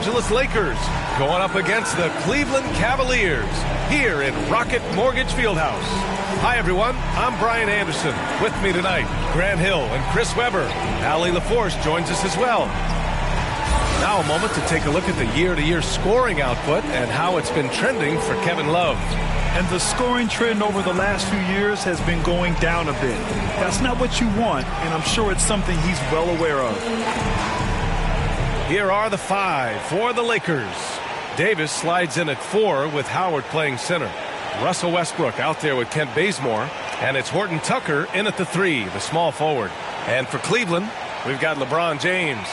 Angeles Lakers going up against the Cleveland Cavaliers here in Rocket Mortgage Fieldhouse. Hi, everyone. I'm Brian Anderson. With me tonight, Grant Hill and Chris Webber. Allie LaForce joins us as well. Now a moment to take a look at the year-to-year scoring output and how it's been trending for Kevin Love. And the scoring trend over the last few years has been going down a bit. That's not what you want, and I'm sure it's something he's well aware of. Here are the five for the Lakers. Davis slides in at 4 with Howard playing center. Russell Westbrook out there with Kent Bazemore. And it's Horton Tucker in at the 3, the small forward. And for Cleveland, we've got LeBron James.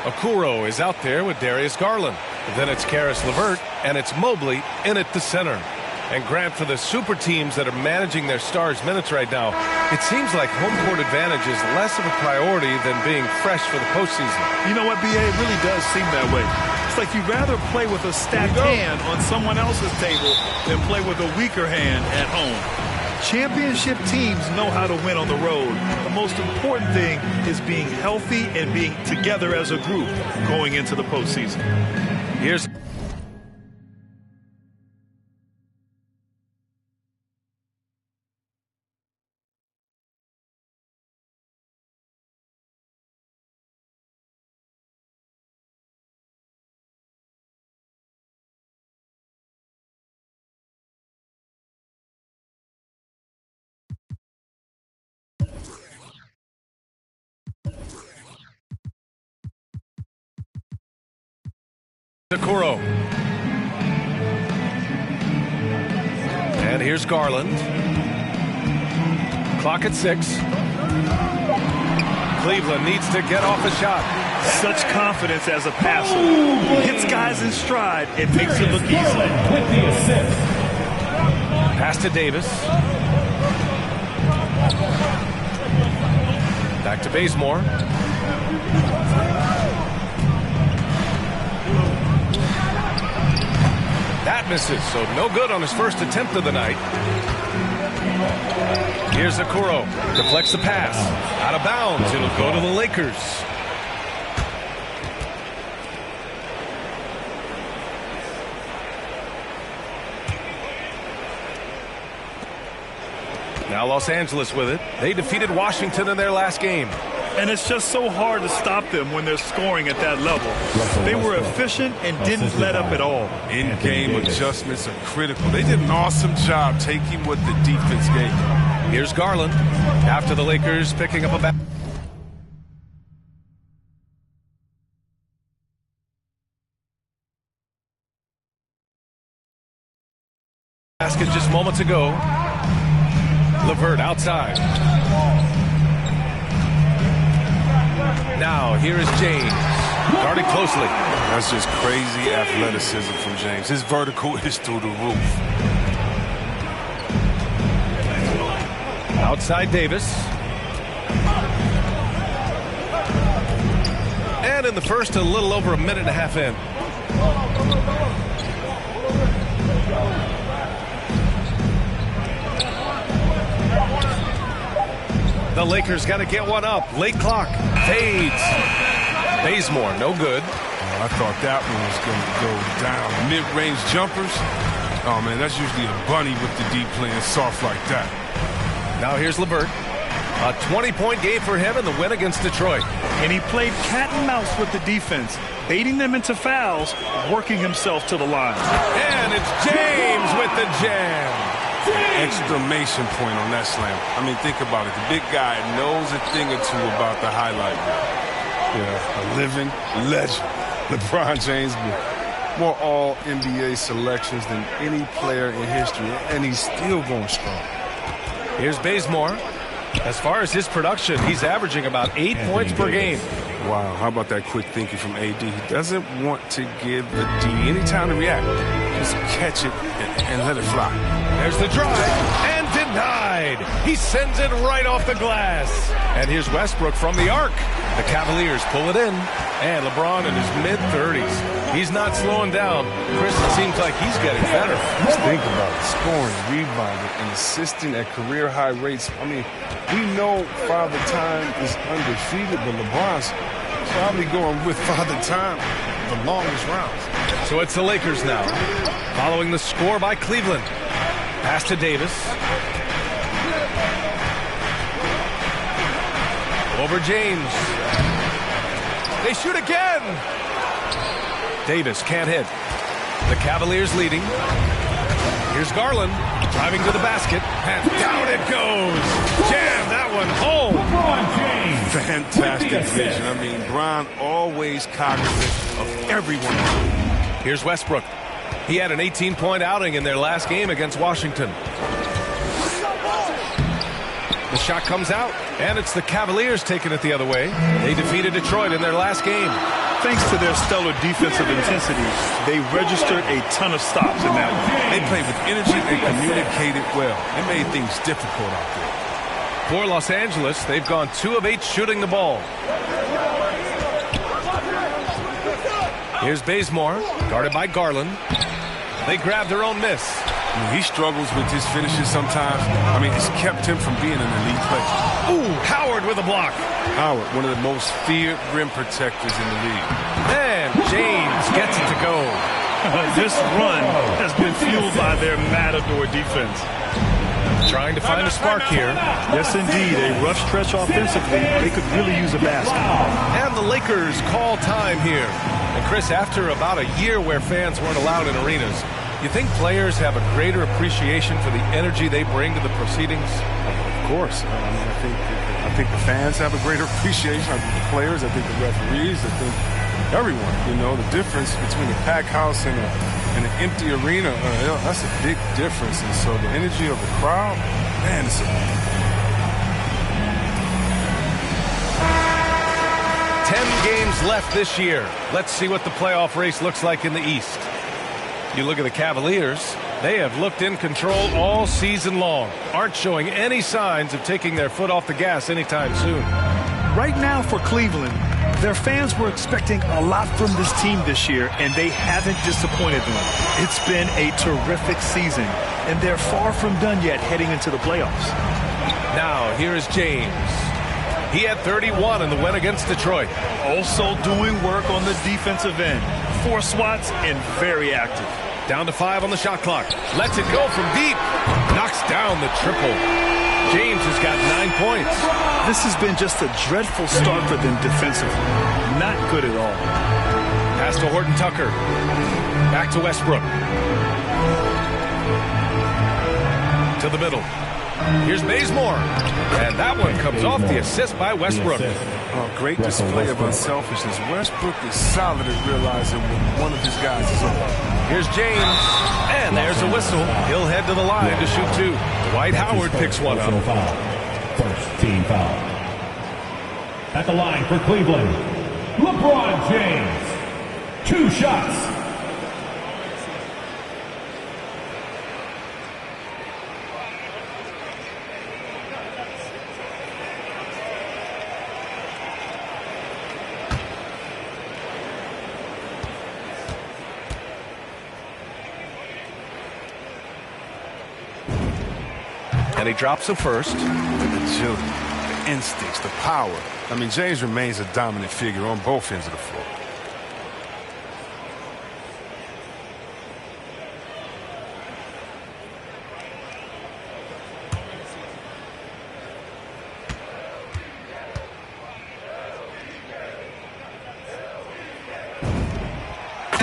Okoro is out there with Darius Garland. Then it's Karis LeVert, and it's Mobley in at the center. And Grant, for the super teams that are managing their stars' minutes right now, it seems like home court advantage is less of a priority than being fresh for the postseason. You know what, B.A.? It really does seem that way. It's like you'd rather play with a stacked hand on someone else's table than play with a weaker hand at home. Championship teams know how to win on the road. The most important thing is being healthy and being together as a group going into the postseason. Here's Okoro. And here's Garland. Clock at 6. Cleveland needs to get off a shot. Such confidence as a passer. He hits guys in stride and makes it look easy. Pass to Davis. Back to Bazemore. That misses, so no good on his first attempt of the night. Here's Okoro. Deflects the pass. Out of bounds. It'll go to the Lakers. Now Los Angeles with it. They defeated Washington in their last game. And it's just so hard to stop them when they're scoring at that level. They were efficient and didn't let up at all. In-game adjustments are critical. They did an awesome job taking what the defense gave. Here's Garland after the Lakers picking up a basket just moments ago. LeVert outside. Now, here is James, guarded closely. That's just crazy athleticism from James. His vertical is through the roof. Outside Davis. And in the first, a little over a minute and a half in. The Lakers got to get one up. Late clock. Fades. Bazemore, no good. Oh, I thought that one was going to go down. Mid-range jumpers. Oh, man, that's usually a bunny with the deep playing soft like that. Now here's LeVert. A 20-point game for him in the win against Detroit. And he played cat and mouse with the defense, baiting them into fouls, working himself to the line. And it's James with the jam. Exclamation point on that slam. I mean, think about it. The big guy knows a thing or two about the highlight reel. Yeah, a living legend. LeBron James with more all-NBA selections than any player in history, and he's still going strong. Here's Bazemore. As far as his production, he's averaging about 8 points per game. Wow, how about that quick thinking from AD? He doesn't want to give a D any time to react. Just catch it and let it fly. There's the drive, and denied. He sends it right off the glass. And here's Westbrook from the arc. The Cavaliers pull it in, and LeBron in his mid-30s. He's not slowing down. Chris, it seems like he's getting better. Just think about it. Scoring, rebounding, and assisting at career-high rates. I mean, we know Father Time is undefeated, but LeBron's probably going with Father Time the longest rounds. So it's the Lakers now, following the score by Cleveland. Pass to Davis. Over James. They shoot again. Davis can't hit. The Cavaliers leading. Here's Garland driving to the basket, and down it goes. Jam that one home. Fantastic vision. I mean, Bron always cognizant of everyone. Here's Westbrook. He had an 18-point outing in their last game against Washington. The shot comes out, and it's the Cavaliers taking it the other way. They defeated Detroit in their last game. Thanks to their stellar defensive intensity, they registered a ton of stops in that one. They played with energy and communicated well. It made things difficult out there. For Los Angeles, they've gone 2 of 8 shooting the ball. Here's Bazemore, guarded by Garland. They grab their own miss. I mean, he struggles with his finishes sometimes. I mean, it's kept him from being an elite player. Ooh, Howard with a block. Howard, one of the most feared rim protectors in the league. And James gets it to go. This run has been fueled by their matador defense. Trying to find a spark here. Yes, indeed. A rough stretch offensively. They could really use a basket. And the Lakers call time here. And Chris, after about a year where fans weren't allowed in arenas, you think players have a greater appreciation for the energy they bring to the proceedings? Of course. I think the fans have a greater appreciation. I think the players, I think the referees, I think everyone. You know, the difference between a packed house and an empty arena, that's a big difference. And so the energy of the crowd, man, it's 10 games left this year. Let's see what the playoff race looks like in the East. You look at the Cavaliers, they have looked in control all season long. Aren't showing any signs of taking their foot off the gas anytime soon. Right now for Cleveland, their fans were expecting a lot from this team this year, and they haven't disappointed them. It's been a terrific season, and they're far from done yet heading into the playoffs. Now, here is James. He had 31 in the win against Detroit. Also doing work on the defensive end. 4 swats and very active. Down to 5 on the shot clock. Lets it go from deep. Knocks down the triple. James has got 9 points. This has been just a dreadful start for them defensively. Not good at all. Pass to Horton Tucker. Back to Westbrook. To the middle. Here's Bazemore. And that one comes off the assist by Westbrook. Oh, great display of unselfishness. Westbrook is solid at realizing when one of his guys is open. Here's James. And there's a whistle. He'll head to the line to shoot 2. Dwight Howard picks one up. First team foul. At the line for Cleveland, LeBron James. 2 shots. And he drops the first. The agility, the instincts, the power. I mean, James remains a dominant figure on both ends of the floor.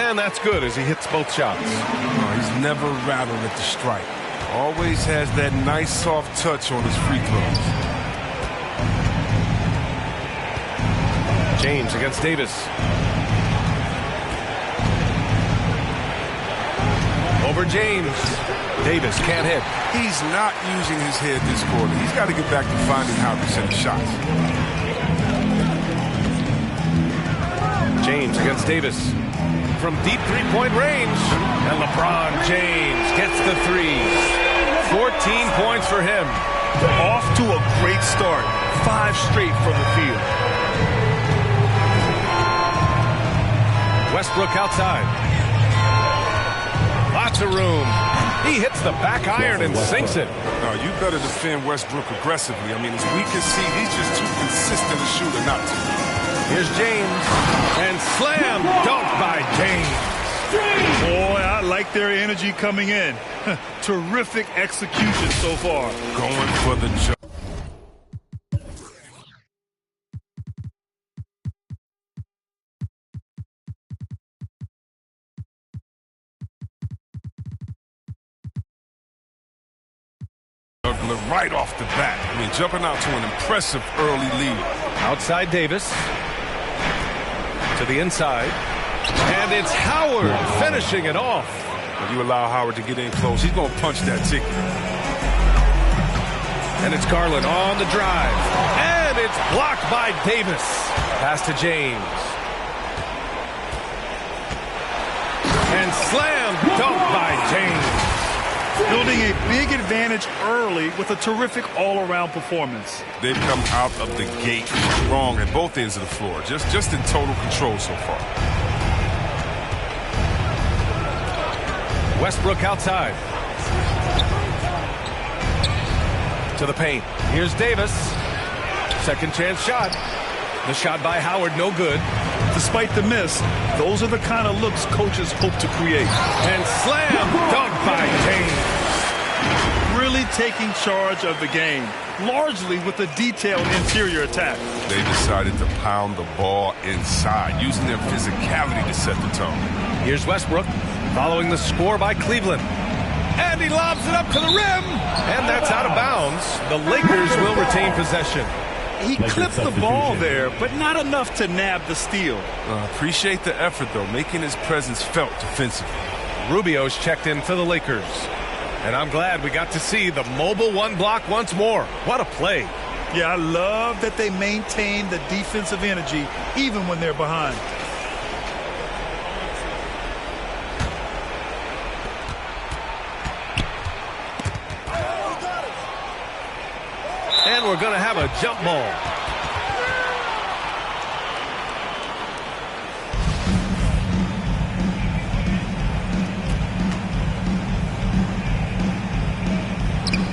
And that's good as he hits both shots. Oh, he's never rattled at the strike. Always has that nice soft touch on his free throws. James against Davis. Over James. Davis can't hit. He's not using his head this quarter. He's got to get back to finding how to send shots. James against Davis. From deep three-point range. And LeBron James gets the 3. 14 points for him. Off to a great start. 5 straight from the field. Westbrook outside. Lots of room. He hits the back iron and sinks it. No, you better defend Westbrook aggressively. I mean, as we can see, he's just too consistent a shooter not to. Here's James. And slam dunk by James. Boy, I like their energy coming in. Terrific execution so far. Going for the jump. Right off the bat. I mean, jumping out to an impressive early lead. Outside Davis. To the inside. And it's Howard finishing it off. When you allow Howard to get in close, he's going to punch that ticket. And it's Garland on the drive. And it's blocked by Davis. Pass to James. And slam dunk by James. Building a big advantage early with a terrific all-around performance. They've come out of the gate strong at both ends of the floor. Just in total control so far. Westbrook outside. To the paint. Here's Davis. Second chance shot. The shot by Howard, no good. Despite the miss, those are the kind of looks coaches hope to create. And slam dunk by James. Really taking charge of the game, largely with a detailed interior attack. They decided to pound the ball inside, using their physicality to set the tone. Here's Westbrook, following the score by Cleveland. And he lobs it up to the rim. And that's out of bounds. The Lakers will retain possession. He clipped the ball there, but not enough to nab the steal. Appreciate the effort, though, making his presence felt defensively. Rubio's checked in for the Lakers. And I'm glad we got to see the mobile one block once more. What a play. Yeah, I love that they maintain the defensive energy even when they're behind. And we're going to have a jump ball.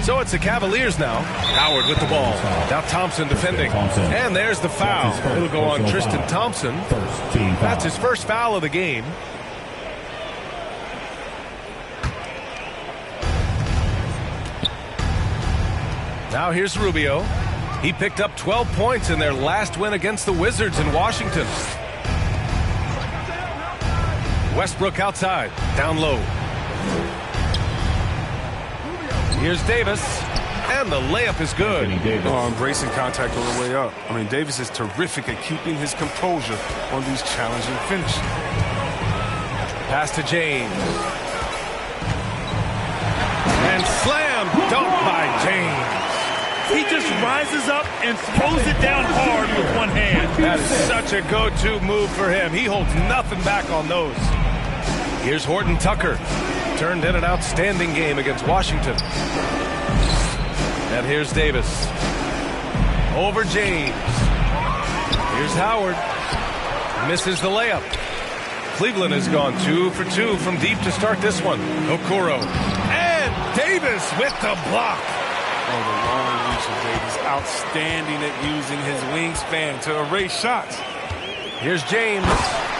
So it's the Cavaliers now. Howard with the ball. Now Thompson defending. And there's the foul. It'll go on Tristan Thompson. That's his first foul of the game. Now here's Rubio. He picked up 12 points in their last win against the Wizards in Washington. Westbrook outside, down low. Here's Davis, and the layup is good. Embracing contact on the way up. I mean, Davis is terrific at keeping his composure on these challenging finishes. Pass to James. And slam dunk by James. He just rises up and throws it down hard with one hand. That is such a go-to move for him. He holds nothing back on those. Here's Horton Tucker. Turned in an outstanding game against Washington. And here's Davis. Over James. Here's Howard. Misses the layup. Cleveland has gone 2 for 2 from deep to start this one. Okoro. And Davis with the block. Oh, the long reach of Davis. Outstanding at using his wingspan to erase shots. Here's James.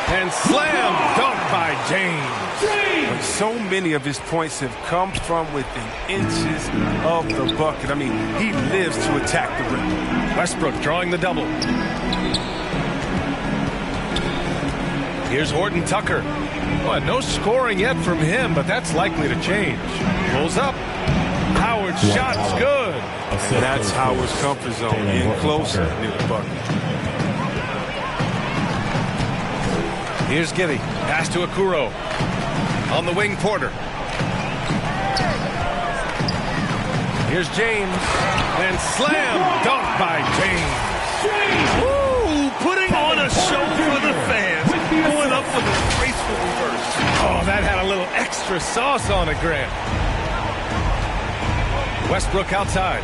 And slam dunk by James. But so many of his points have come from within inches of the bucket. I mean, he lives to attack the rim. Westbrook drawing the double. Here's Horton Tucker. Well, no scoring yet from him, but that's likely to change. Pulls up. Howard's shot's good. And that's Howard's comfort zone, in closer near the bucket. Here's Giddy. Pass to Okoro. On the wing, Porter. Here's James. And slam dunk by James. Ooh, putting on a show for the fans. Going up with a graceful reverse. Oh, that had a little extra sauce on it, Grant. Westbrook outside.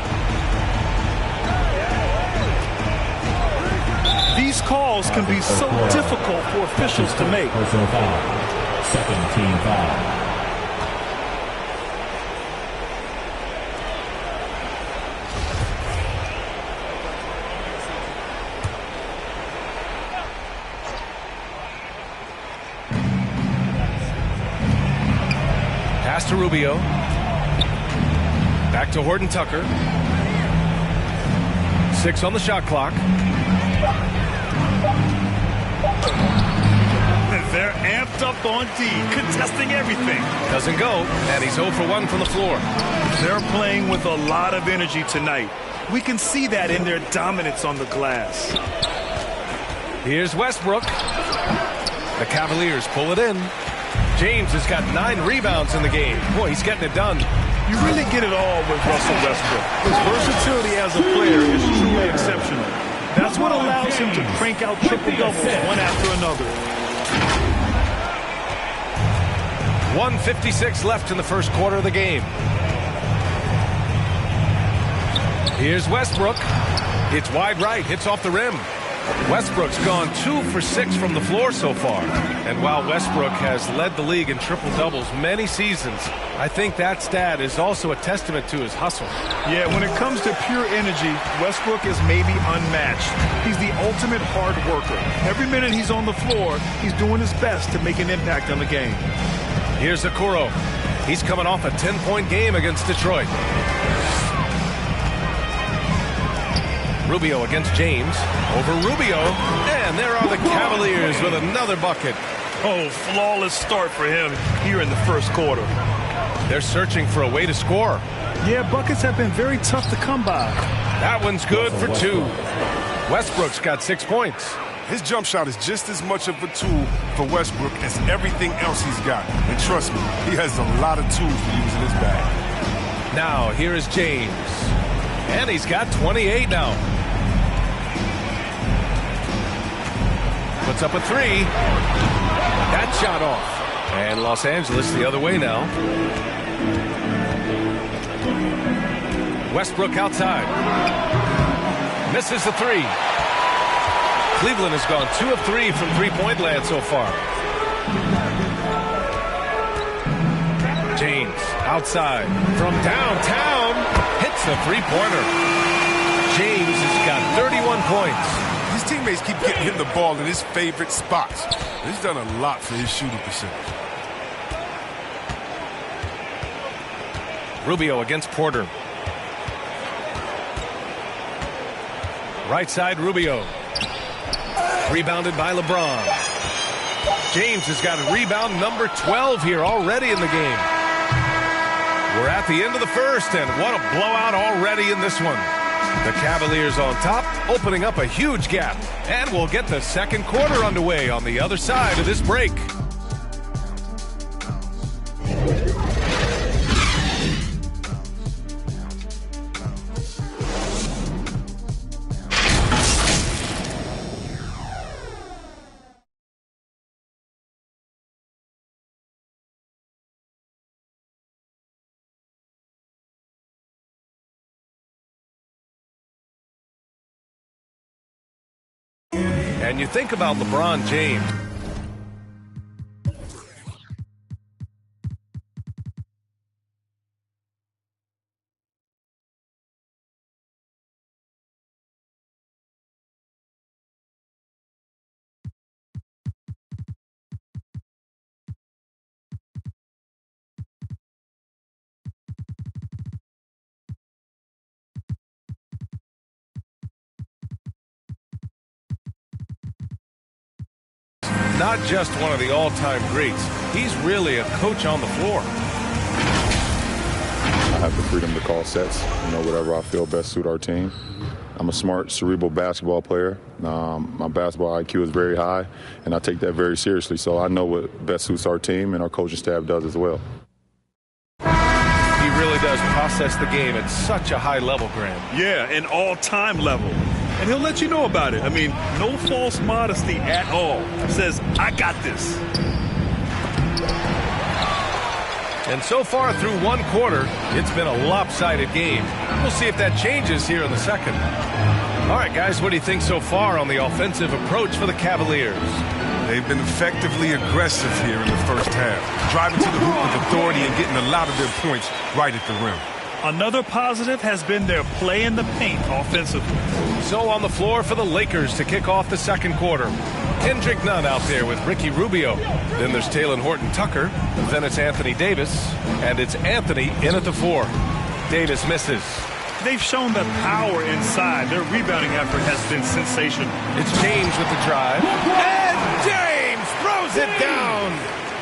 These calls can be so difficult for officials to make. Personal foul. Second team foul. Pass to Rubio. Back to Horton Tucker. 6 on the shot clock. They're amped up on D, contesting everything. Doesn't go, and he's 0 for 1 from the floor. They're playing with a lot of energy tonight. We can see that in their dominance on the glass. Here's Westbrook. The Cavaliers pull it in. James has got 9 rebounds in the game. Boy, he's getting it done. You really get it all with Russell Westbrook. His versatility as a player is truly exceptional. That's what allows him to crank out triple-doubles one after another. 1:56 left in the first quarter of the game. Here's Westbrook. It's wide right, hits off the rim. Westbrook's gone 2 for 6 from the floor so far. And while Westbrook has led the league in triple-doubles many seasons, I think that stat is also a testament to his hustle. Yeah, when it comes to pure energy, Westbrook is maybe unmatched. He's the ultimate hard worker. Every minute he's on the floor, he's doing his best to make an impact on the game. Here's Okoro. He's coming off a 10-point game against Detroit. Rubio against James. Over Rubio. And there are the Cavaliers with another bucket. Oh, flawless start for him here in the first quarter. They're searching for a way to score. Yeah, buckets have been very tough to come by. That one's good for 2. Westbrook's got 6 points. His jump shot is just as much of a tool for Westbrook as everything else he's got. And trust me, he has a lot of tools to use in his bag. Now, here is James. And he's got 28 now. Puts up a 3. That shot off. And Los Angeles the other way now. Westbrook outside. Misses the 3. Cleveland has gone 2 of 3 from three-point land so far. James outside from downtown. Hits the three-pointer. James has got 31 points. His teammates keep getting him the ball in his favorite spots. He's done a lot for his shooting percentage. Rubio against Porter. Right side, Rubio. Rebounded by LeBron. James has got a rebound number 12 here already in the game. We're at the end of the first, and what a blowout already in this one. The Cavaliers on top, opening up a huge gap. And we'll get the second quarter underway on the other side of this break. And you think about LeBron James. Not just one of the all-time greats. He's really a coach on the floor. I have the freedom to call sets, whatever I feel best suit our team. I'm a smart, cerebral basketball player. My basketball IQ is very high, and I take that very seriously. So I know what best suits our team, and our coaching staff does as well. He really does process the game at such a high level, Graham. Yeah, an all-time level. And he'll let you know about it. I mean, no false modesty at all. Says, I got this. And so far through one quarter, it's been a lopsided game. We'll see if that changes here in the second. All right, guys, what do you think so far on the offensive approach for the Cavaliers? They've been effectively aggressive here in the first half, driving to the hoop with authority and getting a lot of their points right at the rim. Another positive has been their play in the paint offensively. So on the floor for the Lakers to kick off the second quarter. Kendrick Nunn out there with Ricky Rubio. Then there's Taylor Horton Tucker. Then it's Anthony Davis. And it's Anthony in at the 4. Davis misses. They've shown the power inside. Their rebounding effort has been sensational. It's James with the drive. And James throws it down.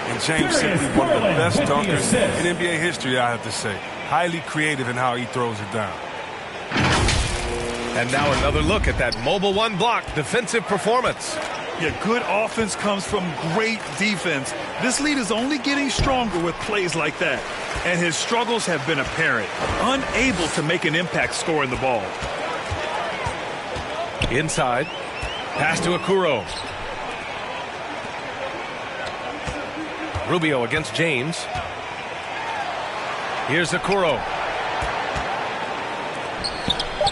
And James simply one of the best dunkers in NBA history, I have to say. Highly creative in how he throws it down. And now another look at that mobile one block defensive performance. Yeah, good offense comes from great defense. This lead is only getting stronger with plays like that. And his struggles have been apparent. Unable to make an impact scoring the ball. Inside. Pass to Okoro. Rubio against James. Here's Okoro.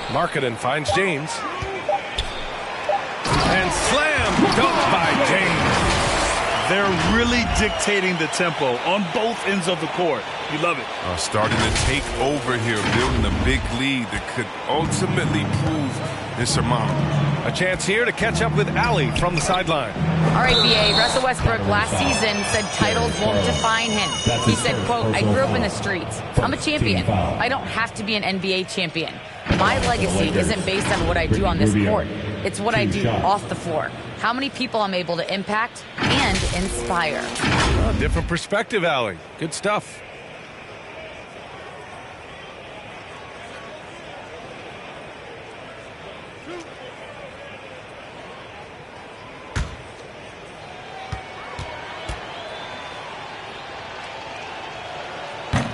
Markkanen finds James. And slam dunked by James. They're really dictating the tempo on both ends of the court. You love it. Starting to take over here, building a big lead that could ultimately prove insurmountable. A chance here to catch up with Allie from the sideline. All right, BA, Russell Westbrook last season said titles won't define him. He said, quote, I grew up in the streets. I'm a champion. I don't have to be an NBA champion. My legacy isn't based on what I do on this court. It's what I do off the floor. How many people I'm able to impact and inspire. Different perspective, Allie. Good stuff.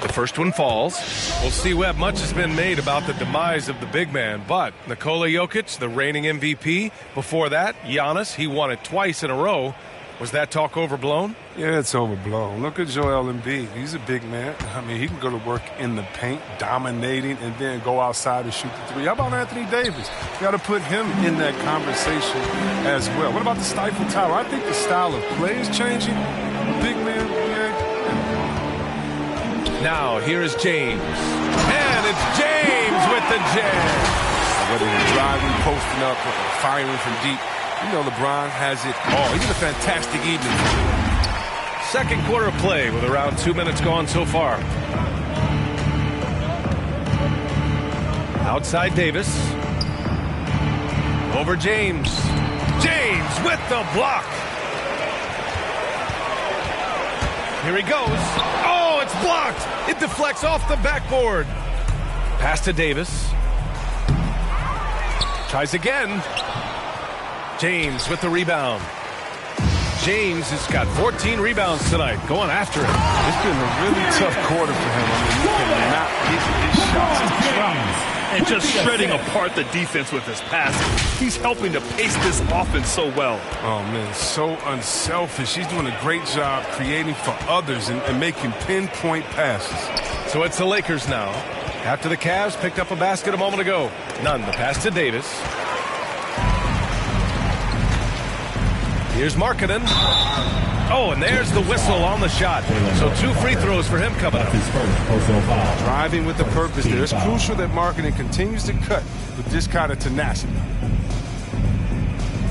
The first one falls. We'll see, Webb, much has been made about the demise of the big man, but Nikola Jokic, the reigning MVP, before that, Giannis, he won it twice in a row. Was that talk overblown? Yeah, it's overblown. Look at Joel Embiid. He's a big man. I mean, he can go to work in the paint, dominating, and then go outside and shoot the 3. How about Anthony Davis? You got to put him in that conversation as well. What about the stifle tower? I think the style of play is changing. Big man, yeah. Now, here is James. And it's James with the jam. Whether he's driving, posting up, or firing from deep, you know LeBron has it all. He's had a fantastic evening. Second quarter play with around 2 minutes gone so far. Outside Davis. Over James. James with the block. Here he goes. Oh, it's blocked. It deflects off the backboard. Pass to Davis. Tries again. James with the rebound. James has got 14 rebounds tonight, going after it. It's been a really tough quarter for him. I mean, he cannot get his shots. And just shredding apart the defense with his passing. He's helping to pace this offense so well. Oh, man, so unselfish. He's doing a great job creating for others and making pinpoint passes. So it's the Lakers now. After the Cavs picked up a basket a moment ago. None. The pass to Davis. Here's Markkanen. Oh, and there's the whistle on the shot. So 2 free throws for him coming up. Driving with the purpose there. It's crucial that Markkanen continues to cut with this kind of tenacity.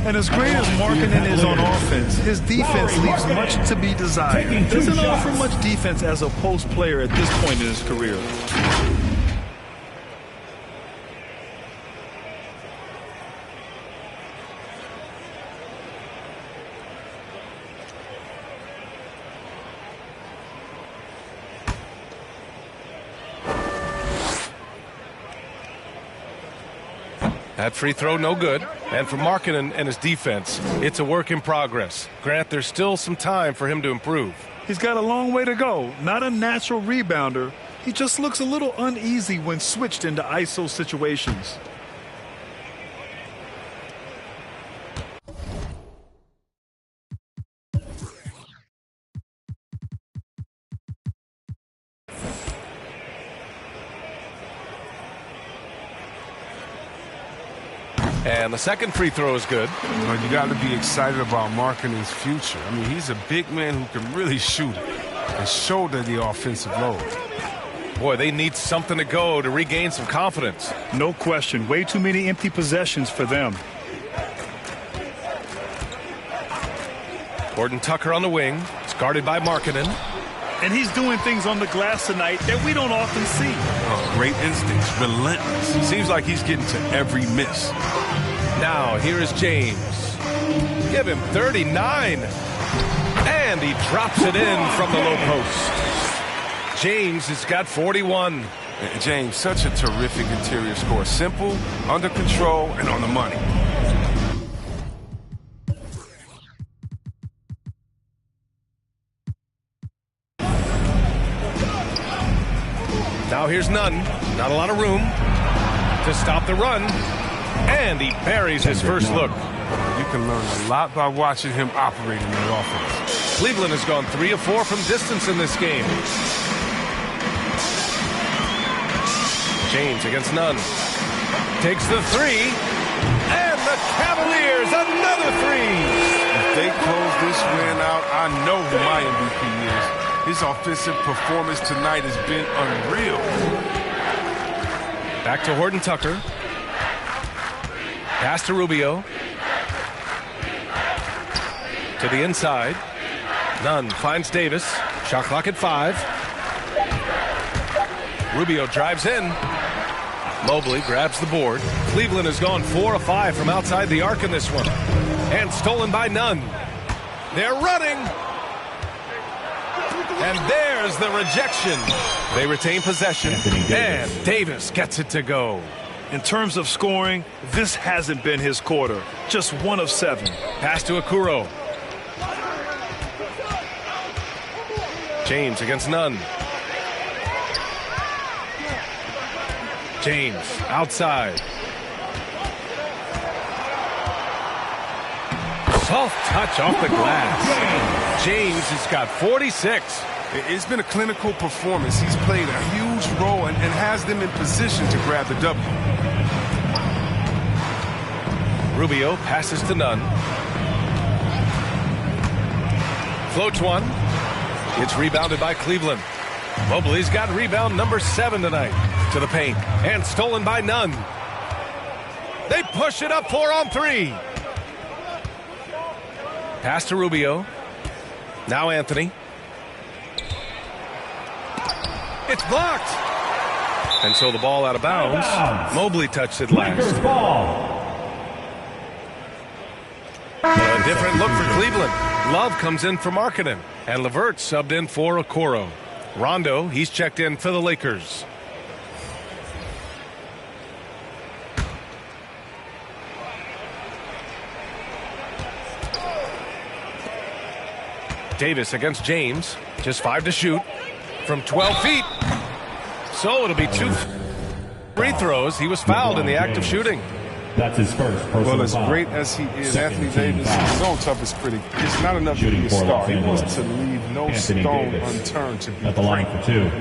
And as great as Markkanen is on offense, his defense leaves much to be desired. Doesn't offer much defense as a post player at this point in his career. That free throw, no good. And for Markkanen and his defense, it's a work in progress. Grant, there's still some time for him to improve. He's got a long way to go. Not a natural rebounder. He just looks a little uneasy when switched into ISO situations. And the second free throw is good. Well, you got to be excited about Markkanen's future. I mean, he's a big man who can really shoot it and shoulder the offensive load. Boy, they need something to go to regain some confidence. No question. Way too many empty possessions for them. Horton Tucker on the wing. It's guarded by Markkanen. And he's doing things on the glass tonight that we don't often see. Oh, great instincts, relentless. Seems like he's getting to every miss. Now, here is James. Give him 39. And he drops it in from the low post. James has got 41. James, such a terrific interior scorer. Simple, under control, and on the money. Now here's Nunn. Not a lot of room to stop the run. And he buries his first look. You can learn a lot by watching him operate in the offense. Cleveland has gone 3 of 4 from distance in this game. James against Nunn. Takes the 3. And the Cavaliers, another 3. If they close this win out, I know who my MVP is. His offensive performance tonight has been unreal. Back to Horton Tucker. Pass to Rubio. To the inside. Nunn finds Davis. Shot clock at 5. Rubio drives in. Mobley grabs the board. Cleveland has gone 4 of 5 from outside the arc in this one. And stolen by Nunn. They're running. And there's the rejection. They retain possession. And Davis gets it to go. In terms of scoring, this hasn't been his quarter. Just 1 of 7. Pass to Okoro. James against Nunn. James outside. Soft touch off the glass. James has got 46. It's been a clinical performance. He's played a huge role and has them in position to grab the W. Rubio passes to Nunn. Floats one. It's rebounded by Cleveland. Mobley's got rebound number 7 tonight. To the paint. And stolen by Nunn. They push it up 4 on 3. Pass to Rubio. Now Anthony. It's blocked. And so the ball out of bounds. Mobley touched it last. A different look for Cleveland. Love comes in for Markkanen. And LeVert subbed in for Okoro. Rondo, he's checked in for the Lakers. Davis against James. Just 5 to shoot. From 12 feet. So it'll be 2 free throws. He was fouled in the act of shooting. That's his first personal Well, as foul. great as he is, Second Anthony team Davis, foul. his own toughest critic, it's not enough to Shooting be a for star. Los He wants Angeles. to leave no Anthony stone Davis unturned to be at the line great. for 2.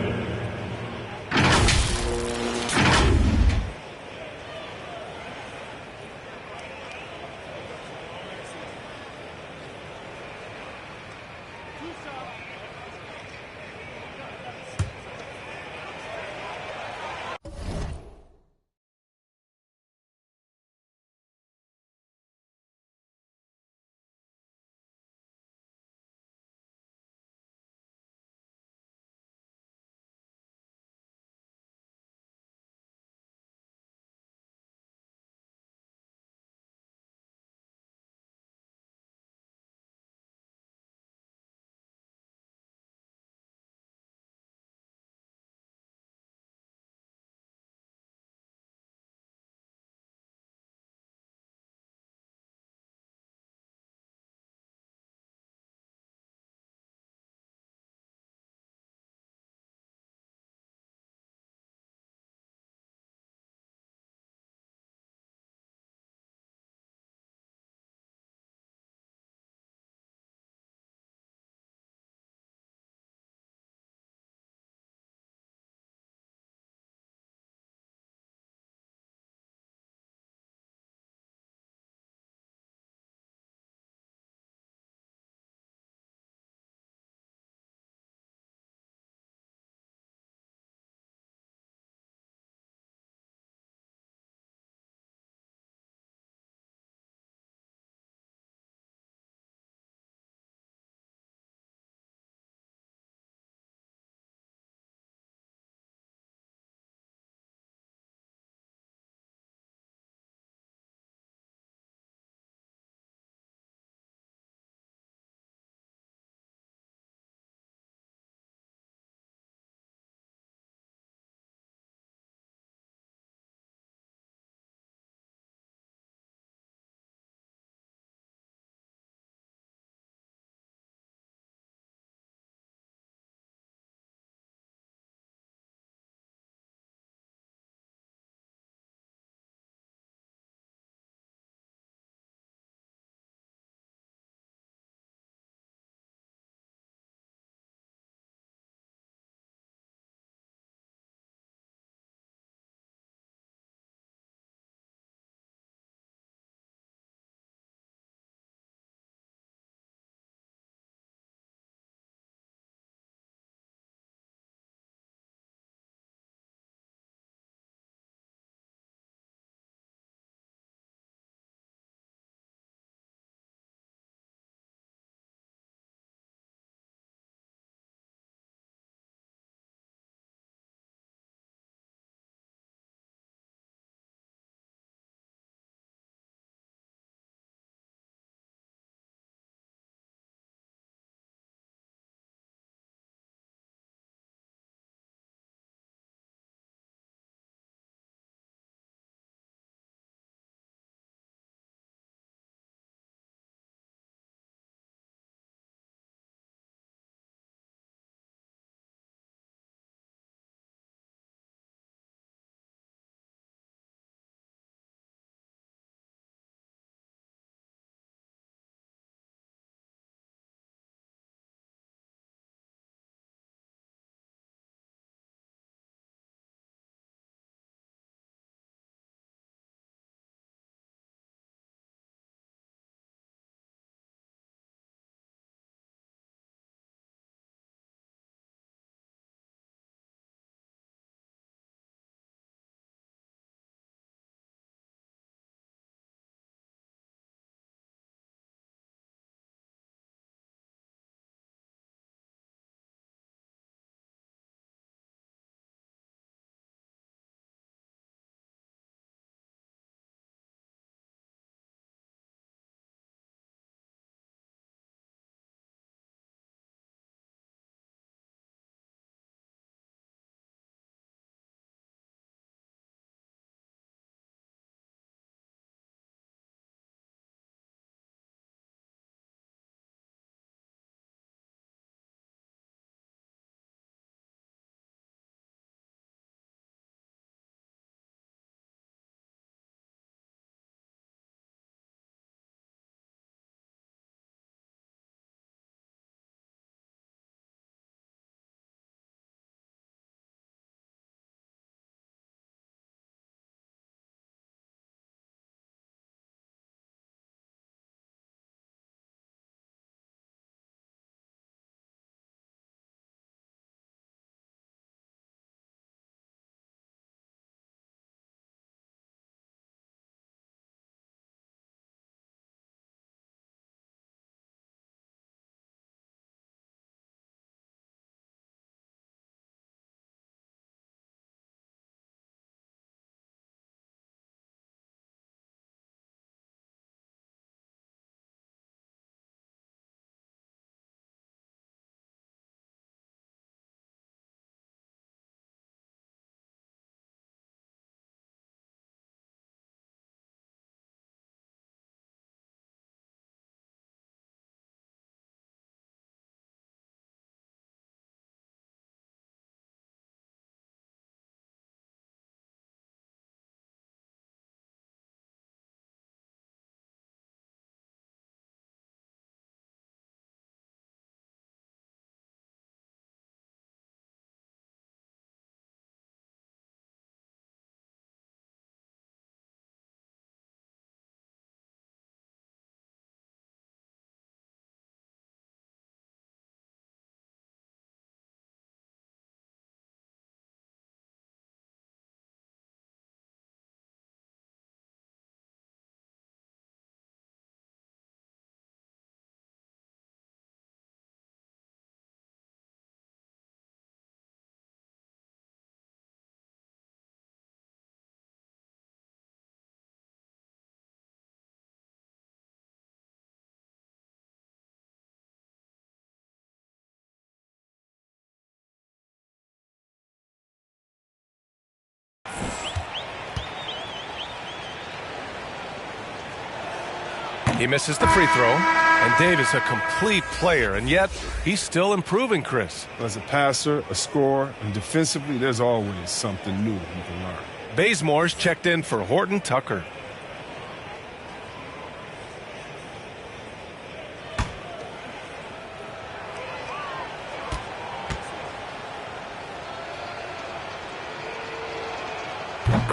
He misses the free throw, and Davis a complete player, and yet he's still improving, Chris. As a passer, a scorer, and defensively, there's always something new you can learn. Bazemore's checked in for Horton Tucker.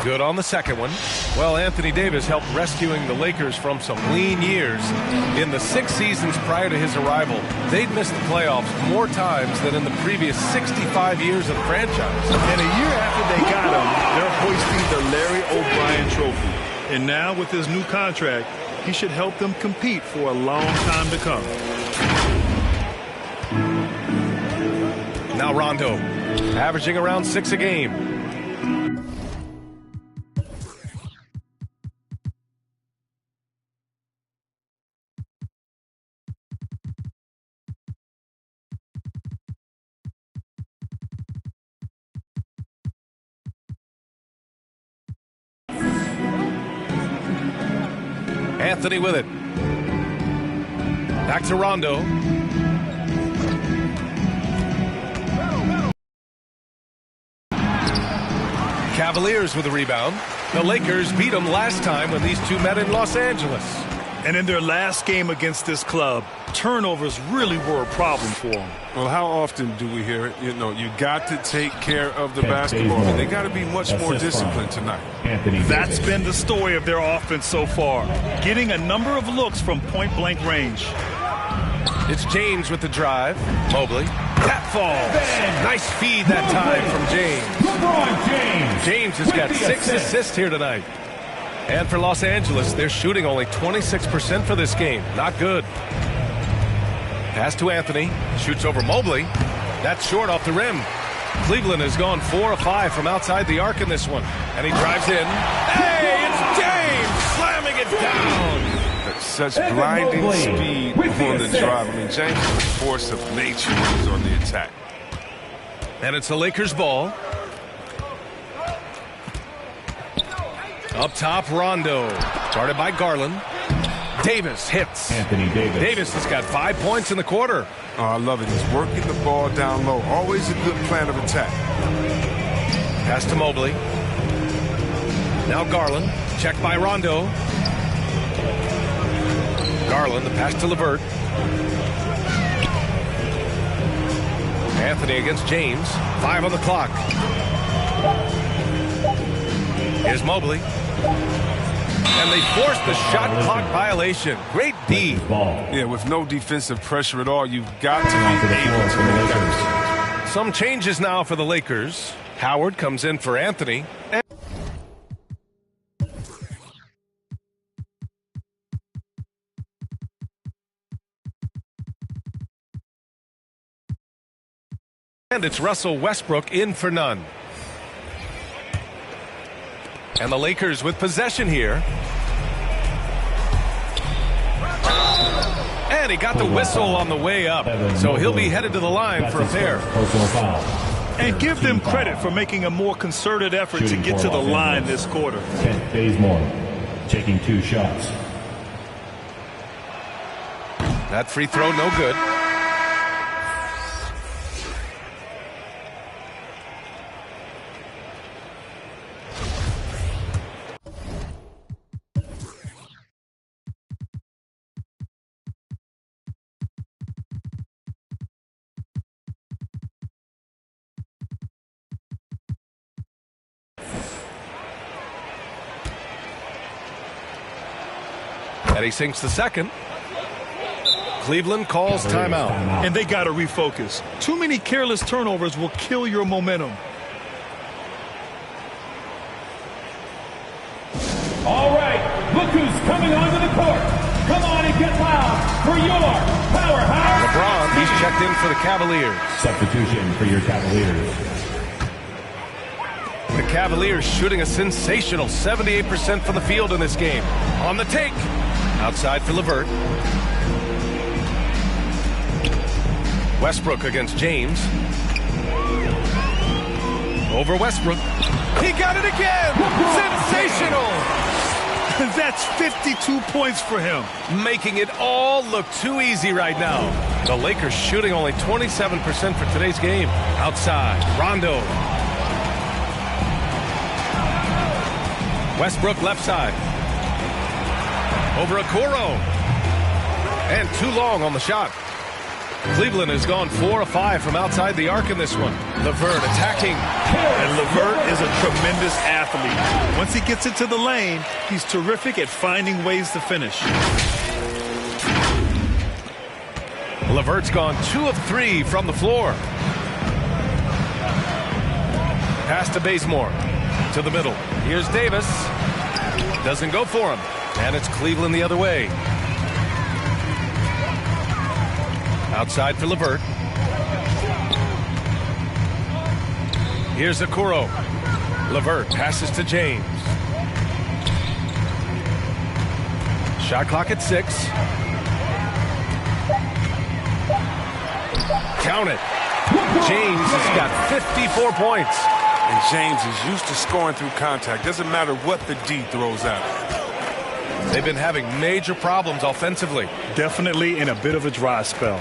Good on the second one. Well, Anthony Davis helped rescuing the Lakers from some lean years. In the 6 seasons prior to his arrival, they'd missed the playoffs more times than in the previous 65 years of the franchise. And a year after they got him, they're hoisting the Larry O'Brien Trophy. And now with his new contract, he should help them compete for a long time to come. Now Rondo, averaging around 6 a game. Anthony with it. Back to Rondo. Cavaliers with a rebound. The Lakers beat them last time when these two met in Los Angeles. And in their last game against this club, turnovers really were a problem for them. Well, how often do we hear it? You know, you got to take care of the basketball. I mean, they got to be much more disciplined tonight. That's been the story of their offense so far, getting a number of looks from point-blank range. It's James with the drive. Mobley. That falls. Nice feed that time from James. James has got 6 assists here tonight. And for Los Angeles, they're shooting only 26% for this game. Not good. Pass to Anthony. Shoots over Mobley. That's short off the rim. Cleveland has gone 4 of 5 from outside the arc in this one. And he drives in. Hey, it's James slamming it down. Such blinding speed on the drive. I mean, James is a force of nature when he's on the attack. And it's the Lakers' ball. Up top, Rondo. Guarded by Garland. Davis hits. Anthony Davis. Davis has got 5 points in the quarter. Oh, I love it. He's working the ball down low. Always a good plan of attack. Pass to Mobley. Now Garland. Checked by Rondo. Garland, the pass to LeVert. Anthony against James. 5 on the clock. Here's Mobley. And they forced the shot clock violation. Great D. Yeah, with no defensive pressure at all, you've got to be able to make that. Some changes now for the Lakers. Howard comes in for Anthony. And it's Russell Westbrook in for none. And the Lakers with possession here. And he got the whistle on the way up. So he'll be headed to the line for a pair. And give them credit for making a more concerted effort to get to the line this quarter. Kent Bazemore taking 2 shots. That free throw no good. And he sinks the second. Cleveland calls timeout. And they got to refocus. Too many careless turnovers will kill your momentum. All right, look who's coming onto the court. Come on and get loud for your powerhouse. LeBron, he's checked in for the Cavaliers. Substitution for your Cavaliers. The Cavaliers shooting a sensational 78% from the field in this game. On the take. Outside for LeVert. Westbrook against James. Over Westbrook. He got it again! Sensational! That's 52 points for him. Making it all look too easy right now. The Lakers shooting only 27% for today's game. Outside, Rondo. Westbrook left side. Over Okoro. And too long on the shot. Cleveland has gone 4 of 5 from outside the arc in this one. LeVert attacking. And LeVert is a tremendous athlete. Once he gets into the lane, he's terrific at finding ways to finish. LeVert's gone 2 of 3 from the floor. Pass to Bazemore. To the middle. Here's Davis. Doesn't go for him. And it's Cleveland the other way. Outside for LeVert. Here's Okoro. LeVert passes to James. Shot clock at 6. Count it. James has got 54 points. And James is used to scoring through contact. Doesn't matter what the D throws at him. They've been having major problems offensively. Definitely in a bit of a dry spell.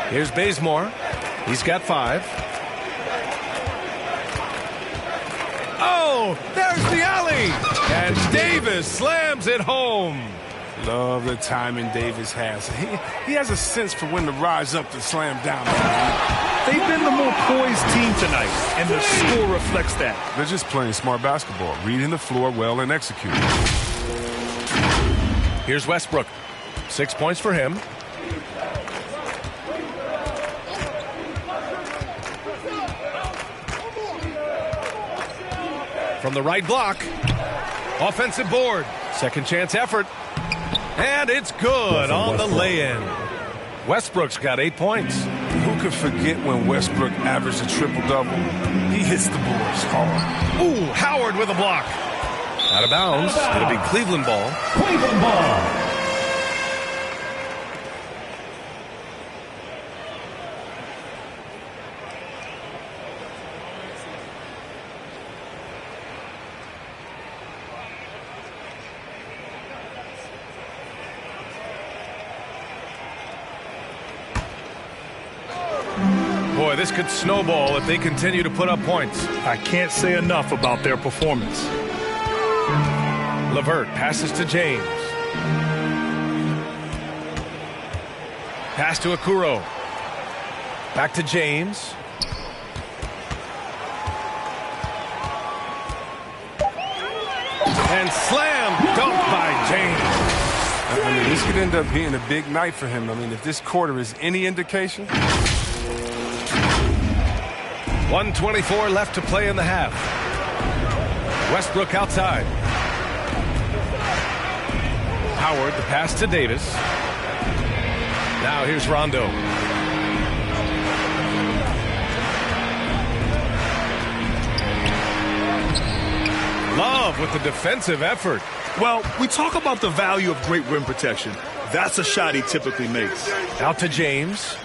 Here's Bazemore. He's got 5. Oh, there's the alley. And Davis slams it home. Love the timing Davis has. He has a sense for when to rise up to slam down. They've been the more poised team tonight, and the score reflects that. They're just playing smart basketball, reading the floor well and executing. Here's Westbrook. 6 points for him. From the right block. Offensive board. Second chance effort. And it's good on the lay-in. Westbrook's got 8 points. Who could forget when Westbrook averaged a triple-double? He hits the boards hard. Ooh, Howard with a block. Out of bounds. It'll be Cleveland ball. Cleveland ball. Boy, this could snowball if they continue to put up points. I can't say enough about their performance. LeVert passes to James. Pass to Okoro. Back to James. And slam dunk by James. I mean, this could end up being a big night for him. I mean, if this quarter is any indication. 1:24 left to play in the half. Westbrook outside. Howard, the pass to Davis. Now here's Rondo. Love with the defensive effort. Well, we talk about the value of great rim protection. That's a shot he typically makes. Out to James.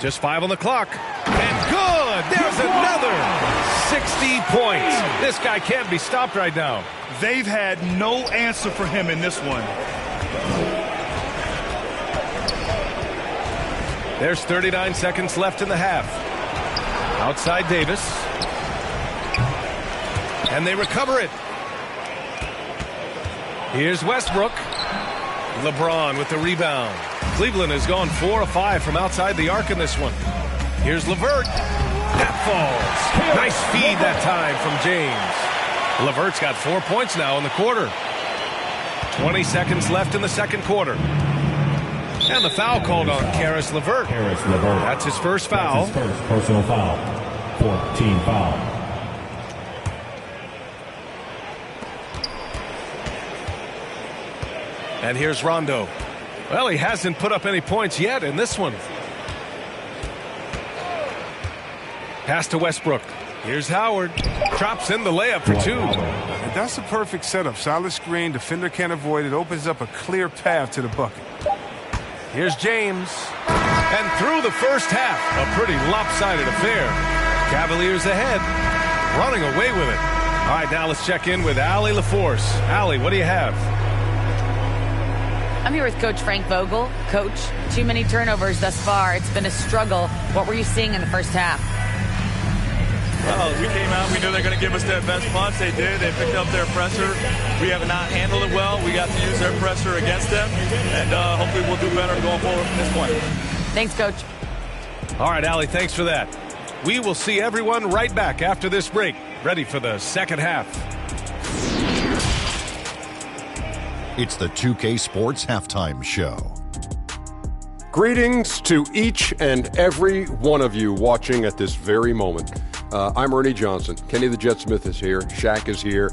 Just 5 on the clock. And good! There's another 60 points. This guy can't be stopped right now. They've had no answer for him in this one. There's 39 seconds left in the half. Outside Davis. And they recover it. Here's Westbrook. LeBron with the rebound. Cleveland has gone 4 of 5 from outside the arc in this one. Here's LeVert. That falls. Nice feed that time from James. LeVert's got 4 points now in the quarter. 20 seconds left in the second quarter. And the foul called on Caris LeVert. That's his first foul. That's his first personal foul. 14 foul. And here's Rondo. Well, he hasn't put up any points yet in this one. Pass to Westbrook. Here's Howard. Drops in the layup for 2. And that's a perfect setup. Solid screen, defender can't avoid it, opens up a clear path to the bucket. Here's James. And through the first half, a pretty lopsided affair. Cavaliers ahead, running away with it. All right, now let's check in with Allie LaForce. Allie, what do you have? I'm here with Coach Frank Vogel. Coach, too many turnovers thus far. It's been a struggle. What were you seeing in the first half? Well, we came out, we knew they're going to give us their best punch. They did. They picked up their pressure. We have not handled it well. We got to use their pressure against them, and hopefully we'll do better going forward from this point. Thanks, Coach. All right, Allie, thanks for that. We will see everyone right back after this break, ready for the second half. It's the 2K Sports Halftime Show. Greetings to each and every one of you watching at this very moment. I'm Ernie Johnson. Kenny the Jet Smith is here. Shaq is here.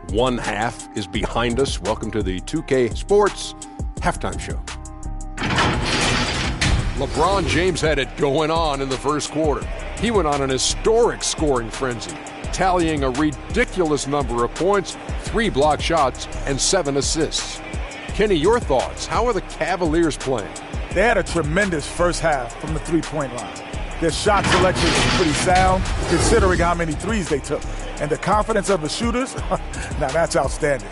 One half is behind us. Welcome to the 2K Sports Halftime Show. LeBron James had it going on in the first quarter. He went on an historic scoring frenzy, tallying a ridiculous number of points, 3 block shots, and 7 assists. Kenny, your thoughts? How are the Cavaliers playing? They had a tremendous first half from the three-point line. Their shot selection was pretty sound, considering how many threes they took. And the confidence of the shooters, now that's outstanding.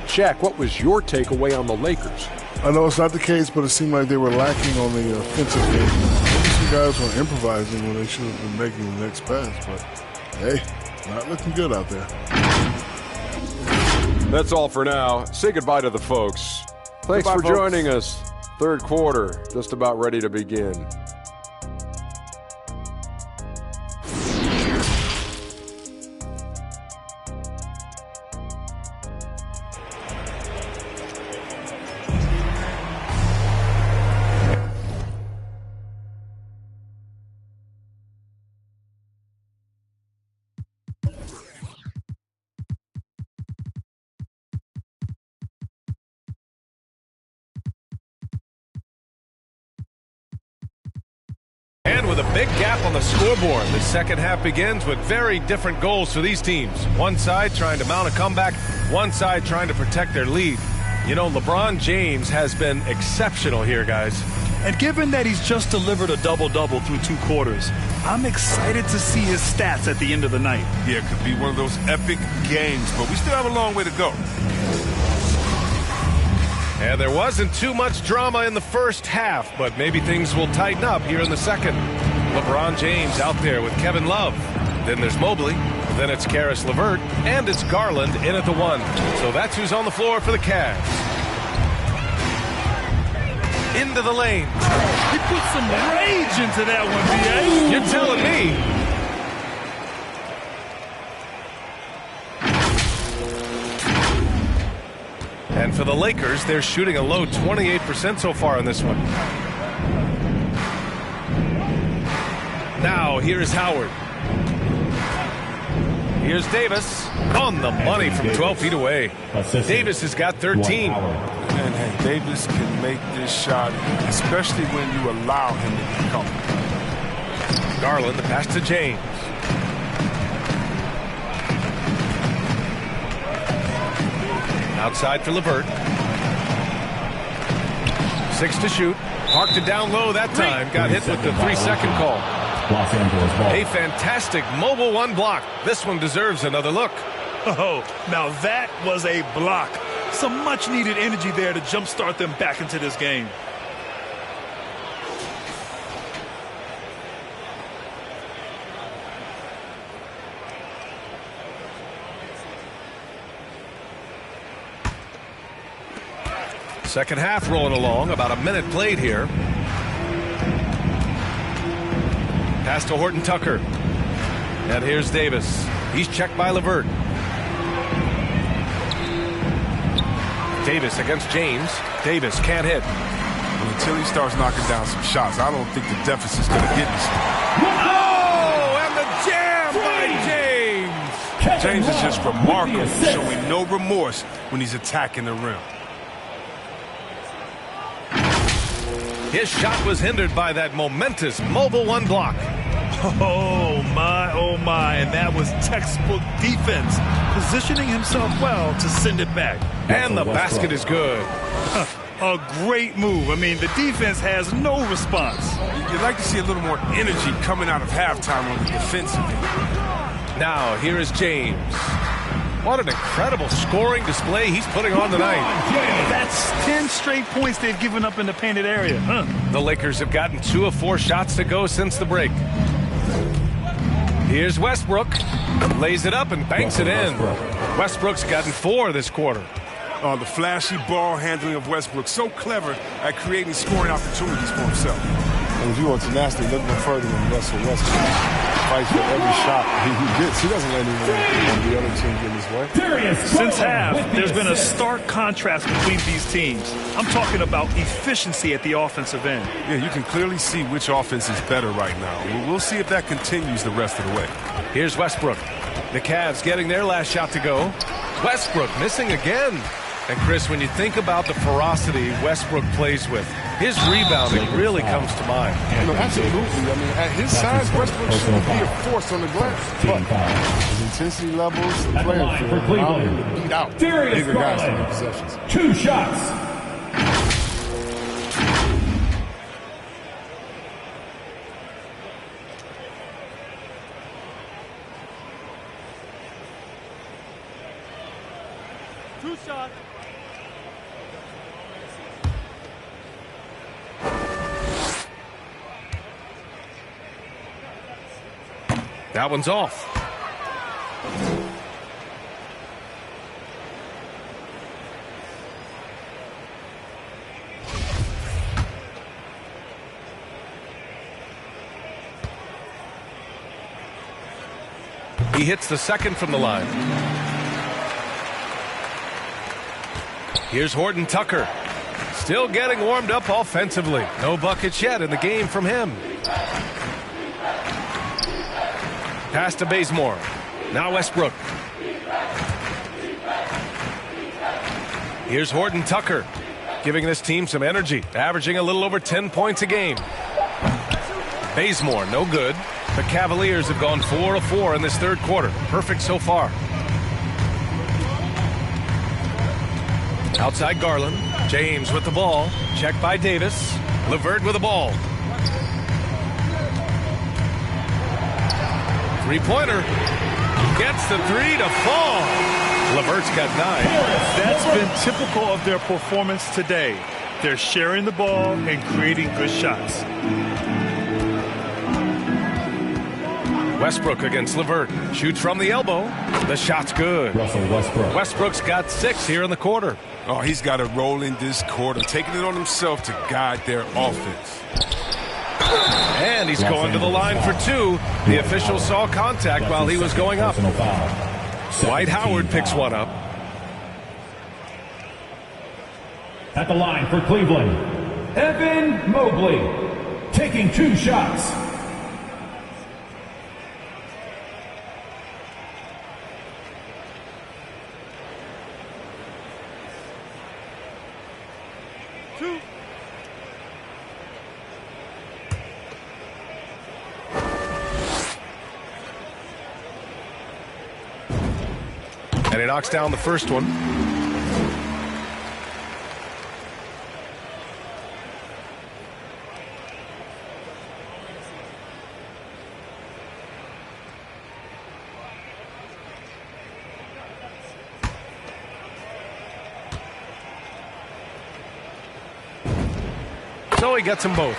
Shaq, what was your takeaway on the Lakers? I know it's not the case, but it seemed like they were lacking on the offensive game. Maybe some guys were improvising when they should have been making the next pass, but hey, not looking good out there. That's all for now. Say goodbye to the folks. Thanks for joining us. Third quarter, just about ready to begin. And with a big gap on the scoreboard, the second half begins with very different goals for these teams. One side trying to mount a comeback, one side trying to protect their lead. You know, LeBron James has been exceptional here, guys. And given that he's just delivered a double-double through 2 quarters, I'm excited to see his stats at the end of the night. Yeah, it could be one of those epic games, but we still have a long way to go. And there wasn't too much drama in the first half, but maybe things will tighten up here in the second. LeBron James out there with Kevin Love. Then there's Mobley. Then it's Karis LeVert. And it's Garland in at the 1. So that's who's on the floor for the Cavs. Into the lane. He put some rage into that one, B.A. You're telling me. And for the Lakers, they're shooting a low 28% so far in this one. Now, here's Howard. Here's Davis on the money from 12 feet away. Davis has got 13. And hey, Davis can make this shot, especially when you allow him to get comfortable. Garland, the pass to James. Outside for LeVert. 6 to shoot. Parked it down low that time. Got hit with the 3-second call. Los Angeles ball. A fantastic mobile 1 block. This one deserves another look. Oh, now that was a block. Some much-needed energy there to jumpstart them back into this game. Second half rolling along. About a minute played here. Pass to Horton Tucker. And here's Davis. He's checked by LeVert. Davis against James. Davis can't hit. Until he starts knocking down some shots, I don't think the deficit's going to get us. Oh, and the jam by James. James is just remarkable, showing no remorse when he's attacking the rim. His shot was hindered by that momentous mobile 1 block. Oh, my. My, oh my, and that was textbook defense, positioning himself well to send it back. And the basket is good. A great move. I mean, the defense has no response. You'd like to see a little more energy coming out of halftime on the defensive end. Now, here is James. What an incredible scoring display he's putting on tonight. That's 10 straight points they've given up in the painted area. The Lakers have gotten 2 of 4 shots to go since the break. Here's Westbrook. Lays it up and banks it in. Westbrook's gotten 4 this quarter. Oh, the flashy ball handling of Westbrook. So clever at creating scoring opportunities for himself. And if you want tenacity, look no further than Russell Westbrook. Fights for every shot he gets. He doesn't let anyone on the other team get in his way. Since half, there's been a stark contrast between these teams. I'm talking about efficiency at the offensive end. Yeah, you can clearly see which offense is better right now. We'll see if that continues the rest of the way. Here's Westbrook. The Cavs getting their last shot to go. Westbrook missing again. And Chris, when you think about the ferocity Westbrook plays with, his rebounding really comes to mind. You know, absolutely. I mean, at his size, Westbrook shouldn't be a force on the glass. But his intensity levels, the playing field, allow him to beat out bigger guys in their possessions. 2 shots. That one's off. He hits the second from the line. Here's Horton Tucker. Still getting warmed up offensively. No buckets yet in the game from him. Pass to Bazemore. Now Westbrook. Here's Horton Tucker, giving this team some energy, averaging a little over 10 points a game. Bazemore, no good. The Cavaliers have gone 4 of 4 in this third quarter. Perfect so far. Outside Garland. James with the ball. Checked by Davis. LeVert with the ball. Three-pointer. Gets the 3 to fall. LeVert's got 9. That's been typical of their performance today. They're sharing the ball and creating good shots. Westbrook against LeVert. Shoots from the elbow. The shot's good. Westbrook's got 6 here in the quarter. Oh, he's got a role in this quarter, taking it on himself to guide their offense. And he's going to the line for 2. The official saw contact while he was going up. Dwight Howard picks one up. At the line for Cleveland, Evan Mobley, taking 2 shots. And he knocks down the first one. So he gets them both.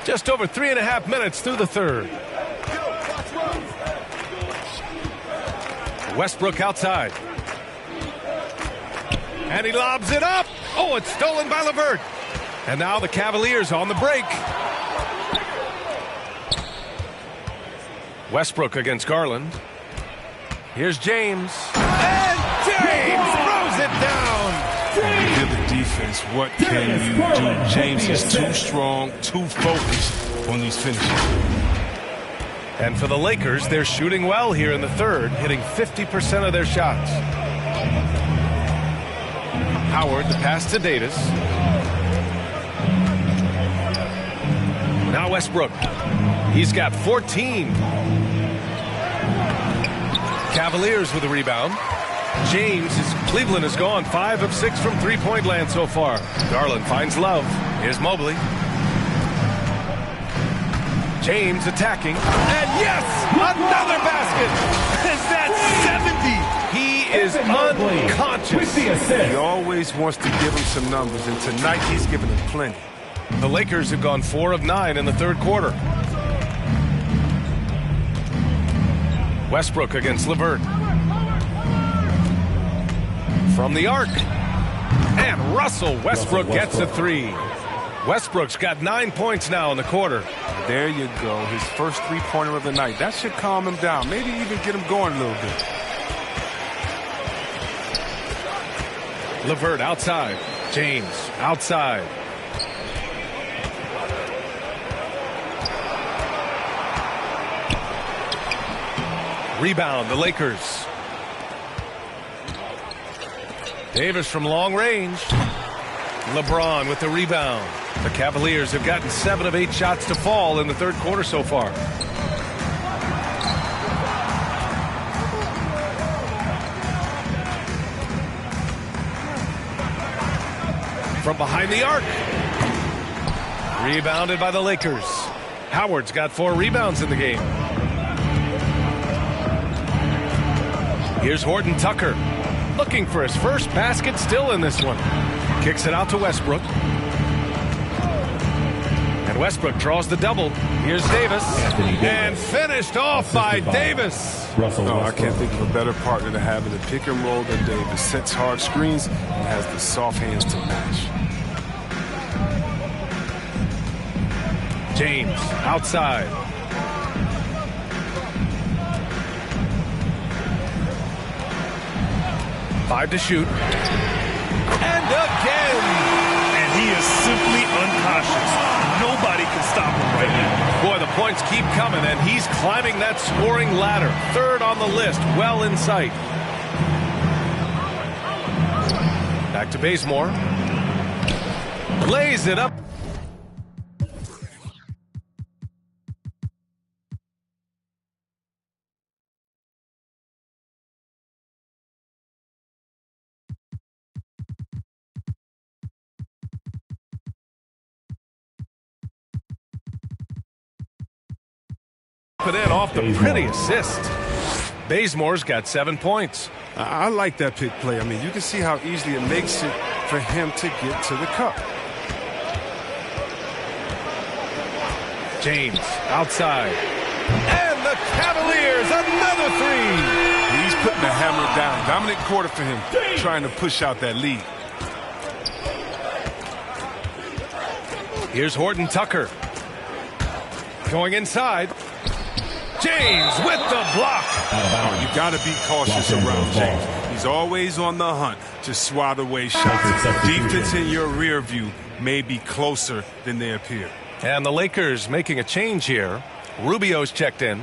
Just over 3.5 minutes through the third. Westbrook outside. And he lobs it up. Oh, it's stolen by LeVert. And now the Cavaliers on the break. Westbrook against Garland. Here's James. And James throws it down. Give the defense. What can you do? James is too strong, too focused on these finishes. And for the Lakers, they're shooting well here in the third, hitting 50% of their shots. Howard, the pass to Davis. Now Westbrook. He's got 14. Cavaliers with a rebound. Cleveland has gone 5 of 6 from three-point land so far. Garland finds Love. Here's Mobley. James attacking. And yes! Another basket! Is that 70? He is unconscious. He always wants to give him some numbers, and tonight he's giving him plenty. The Lakers have gone 4 of 9 in the third quarter. Westbrook against LeVert. From the arc. And Russell Westbrook gets a 3. Westbrook's got 9 points now in the quarter. There you go. His first three-pointer of the night. That should calm him down. Maybe even get him going a little bit. LeVert outside. James outside. Rebound, the Lakers. Davis from long range. LeBron with the rebound. The Cavaliers have gotten 7 of 8 shots to fall in the third quarter so far. From behind the arc. Rebounded by the Lakers. Howard's got 4 rebounds in the game. Here's Horton Tucker. Looking for his first basket still in this one. Kicks it out to Westbrook. And Westbrook draws the double. Here's Davis. And finished off by Davis. No, I can't think of a better partner to have in the pick and roll than Davis. Sets hard screens and has the soft hands to match. James outside. Five to shoot. And again. And he is simply unconscious. Nobody can stop him right now. Boy, the points keep coming, and he's climbing that scoring ladder. 3rd on the list, well in sight. Back to Bazemore. Lays it up. Put in off the pretty assist. Bazemore's got 7 points. I like that pick play. I mean, you can see how easily it makes it for him to get to the cup. James outside. And the Cavaliers, another 3. He's putting the hammer down. Dominant quarter for him, trying to push out that lead. Here's Horton Tucker. Going inside. James with the block. You got to be cautious around James. He's always on the hunt to swat away shots. Defense in your rear view may be closer than they appear. And the Lakers making a change here. Rubio's checked in.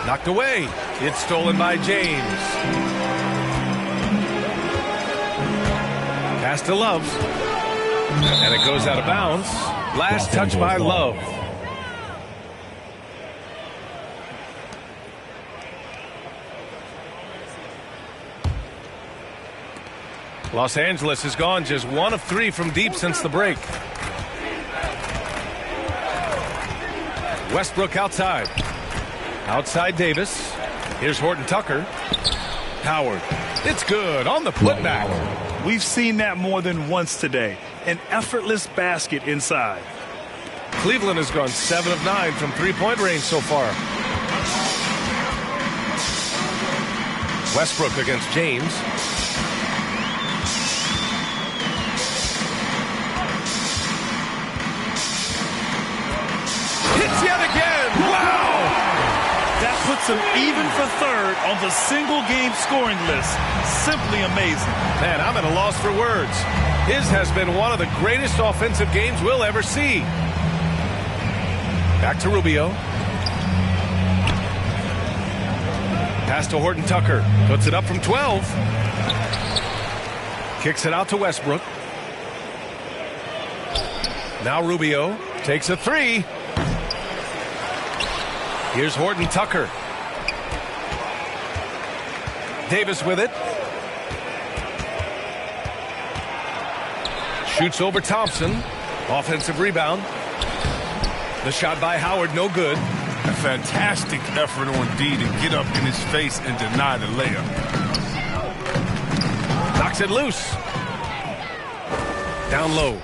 Knocked away. It's stolen by James. Pass to Love. And it goes out of bounds. Last touch by Love. Los Angeles has gone just 1 of 3 from deep since the break. Westbrook outside. Outside Davis. Here's Horton Tucker. Howard. It's good on the putback. We've seen that more than once today. An effortless basket inside. Cleveland has gone 7 of 9 from three-point range so far. Westbrook against James. Hits yet again. Wow! That puts him even for 3rd on the single-game scoring list. Simply amazing. Man, I'm at a loss for words. His has been one of the greatest offensive games we'll ever see. Back to Rubio. Pass to Horton Tucker. Puts it up from 12. Kicks it out to Westbrook. Now Rubio takes a three. Here's Horton Tucker. Davis with it. Shoots over Thompson. Offensive rebound. The shot by Howard, no good. A fantastic effort on D to get up in his face and deny the layup. Knocks it loose. Down low.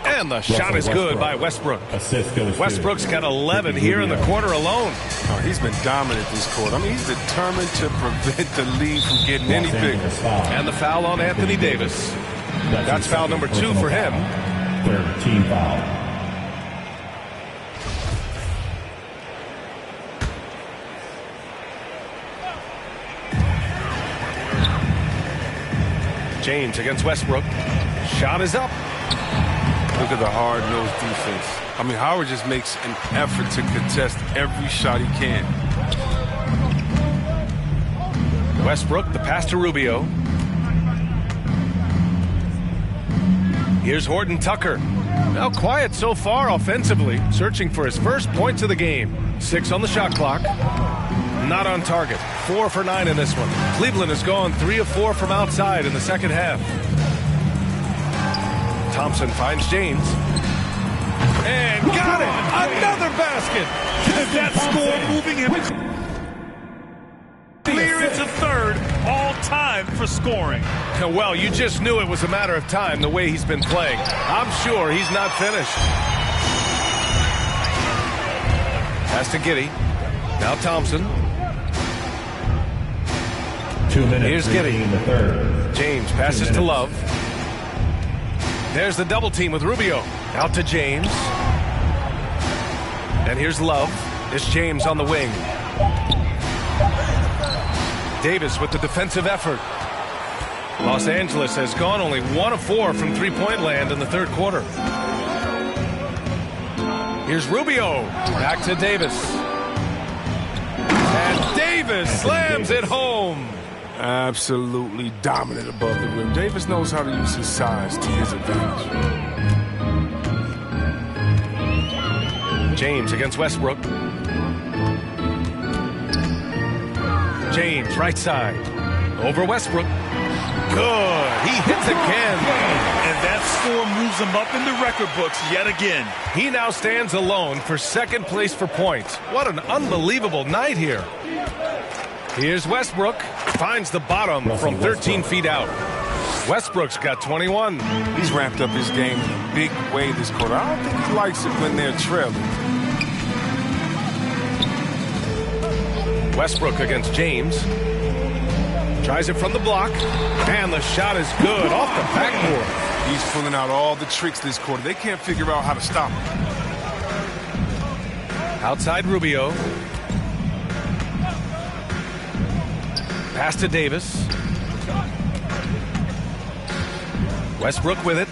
And the shot is good by Westbrook. Westbrook's got 11 here in the quarter alone. Oh, he's been dominant this quarter. I mean, he's determined to prevent the lead from getting any bigger. And the foul on Anthony Davis. That's foul number 2 for him. Third team foul. James against Westbrook. Shot is up. Look at the hard-nosed defense. I mean, Howard just makes an effort to contest every shot he can. Westbrook, the pass to Rubio. Here's Horton Tucker. Now quiet so far offensively, searching for his first points of the game. 6 on the shot clock. Not on target. 4 for 9 in this one. Cleveland has gone 3 of 4 from outside in the second half. Thompson finds James. And got it! Another basket! That score moving him clear into third, all time for scoring. Well, you just knew it was a matter of time the way he's been playing. I'm sure he's not finished. Pass to Giddey. Now Thompson. 2 minutes. Here's Giddey. In the third. James passes to Love. There's the double team with Rubio. Out to James. And here's Love. It's James on the wing. Davis with the defensive effort. Los Angeles has gone only 1 of 4 from three-point land in the third quarter. Here's Rubio. Back to Davis. And Davis slams it home. Absolutely dominant above the rim. Davis knows how to use his size to his advantage. James against Westbrook. James, right side. Over Westbrook. Good. He hits again. And that score moves him up in the record books yet again. He now stands alone for second place for points. What an unbelievable night here. Here's Westbrook. Finds the bottom from 13 feet out. Westbrook's got 21. He's ramped up his game in a big way this quarter. I don't think he likes it when they're trailing. Westbrook against James. Tries it from the block. And the shot is good off the backboard. He's pulling out all the tricks this quarter. They can't figure out how to stop him. Outside Rubio. Pass to Davis. Westbrook with it.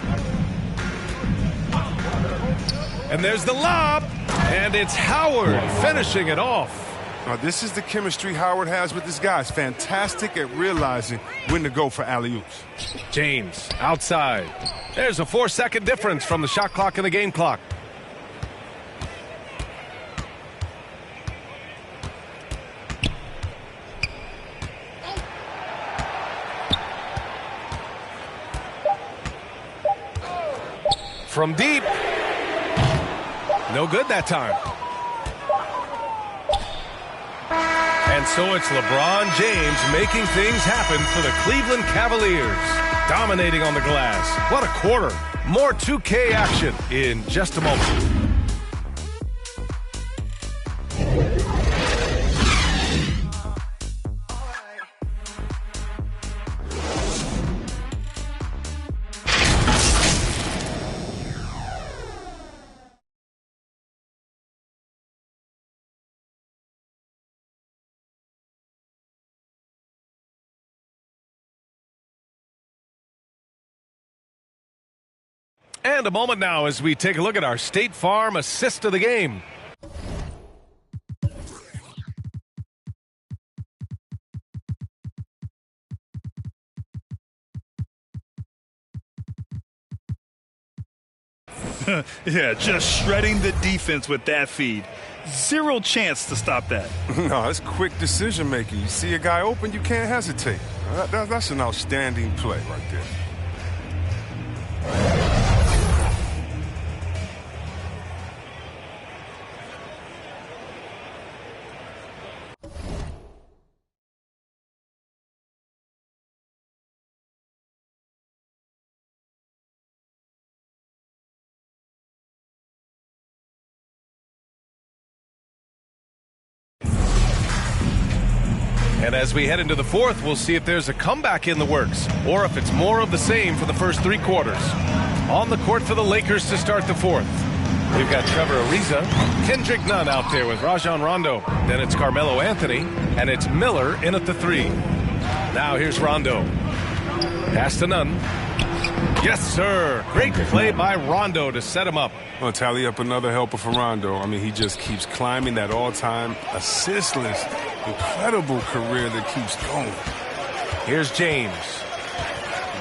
And there's the lob. And it's Howard finishing it off. Now, this is the chemistry Howard has with his guys. Fantastic at realizing when to go for alley-oops. James outside. There's a 4-second difference from the shot clock and the game clock. From deep. No good that time. And so it's LeBron James making things happen for the Cleveland Cavaliers. Dominating on the glass. What a quarter. More 2K action in just a moment. And a moment now as we take a look at our State Farm assist of the game. Yeah, just shredding the defense with that feed. Zero chance to stop that. No, it's quick decision making. You see a guy open, you can't hesitate. That's an outstanding play right there. And as we head into the fourth, we'll see if there's a comeback in the works or if it's more of the same for the first three quarters. On the court for the Lakers to start the fourth. We've got Trevor Ariza, Kendrick Nunn out there with Rajon Rondo. Then it's Carmelo Anthony, and it's Miller in at the three. Now here's Rondo. Pass to Nunn. Yes, sir. Great play by Rondo to set him up. Well, tally up another helper for Rondo. I mean, he just keeps climbing that all-time assist list. Incredible career that keeps going. Here's James.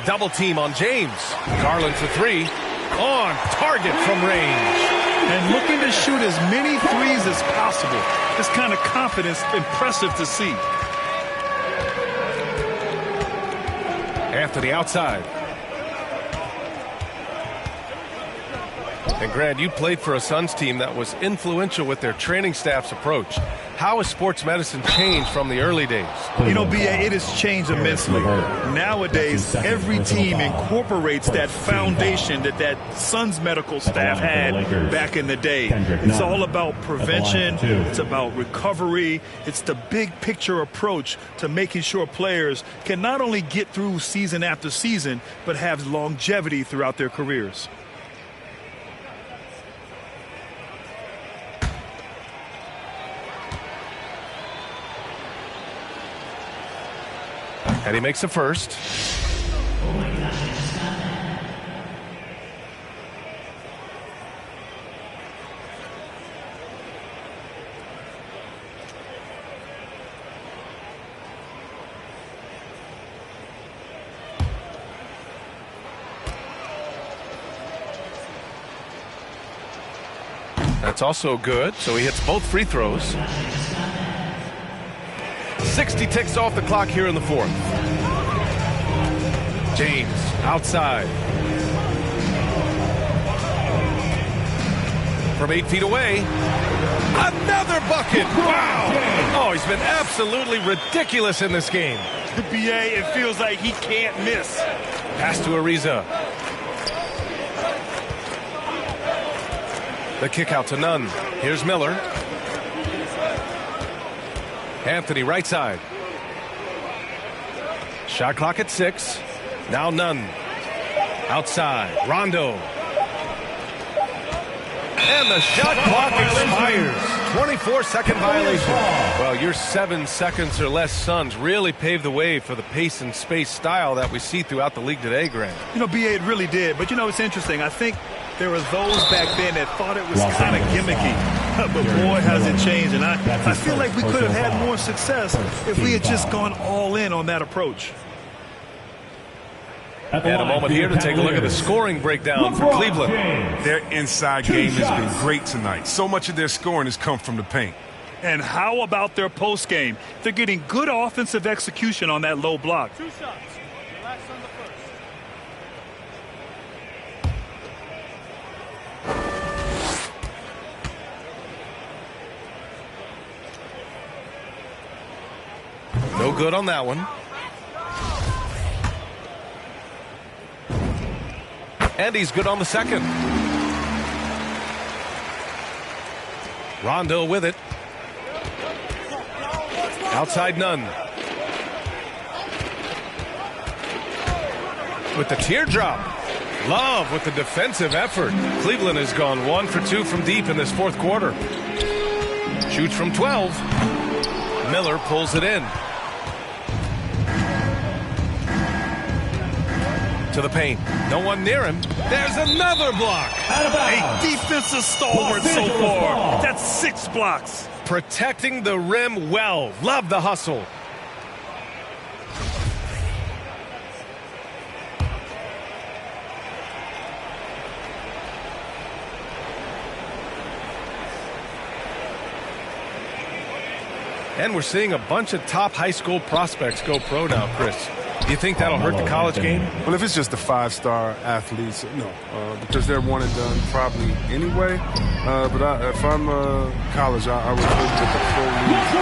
Double team on James. Garland for three. On target from range. And looking to shoot as many threes as possible. This kind of confidence, impressive to see. Anthony outside. And Grant, you played for a Suns team that was influential with their training staff's approach. How has sports medicine changed from the early days? You know, B.A., it has changed immensely. Nowadays, every team incorporates that foundation that Suns medical staff had back in the day. It's all about prevention. It's about recovery. It's the big picture approach to making sure players can not only get through season after season, but have longevity throughout their careers. And he makes the first. That's also good, so he hits both free throws. 60 ticks off the clock here in the fourth. James outside. From 8 feet away. Another bucket. Wow. Oh, he's been absolutely ridiculous in this game. BA, it feels like he can't miss. Pass to Ariza. The kick out to Nunn. Here's Miller. Anthony right side. Shot clock at 6. Now Nunn. Outside. Rondo. And the shot clock expires. 24-second violation. Well, your 7 seconds or less Suns really paved the way for the pace and space style that we see throughout the league today, Grant. You know, B.A., it really did. But, you know, it's interesting. I think there were those back then that thought it was kind of gimmicky. But, boy, has it changed. And I feel like we could have had more success if we had just gone all in on that approach. And a moment here to take a look at the scoring breakdown for Cleveland. Their inside game has been great tonight. So much of their scoring has come from the paint. And how about their post game? They're getting good offensive execution on that low block. 2 shots. Relax on the first. No good on that one. And he's good on the second. Rondo with it. Outside Nunn. With the teardrop. Love with the defensive effort. Cleveland has gone 1 for 2 from deep in this fourth quarter. Shoots from 12. Miller pulls it in. To the paint. No one near him. There's another block. A defensive stalwart so far. That's 6 blocks. Protecting the rim well. Love the hustle. And we're seeing a bunch of top high school prospects go pro now, Chris. Do you think that'll hurt the college game? Well, if it's just the 5-star athletes, no. Because they're one and done probably anyway. But if I'm college, I would hope that the pro league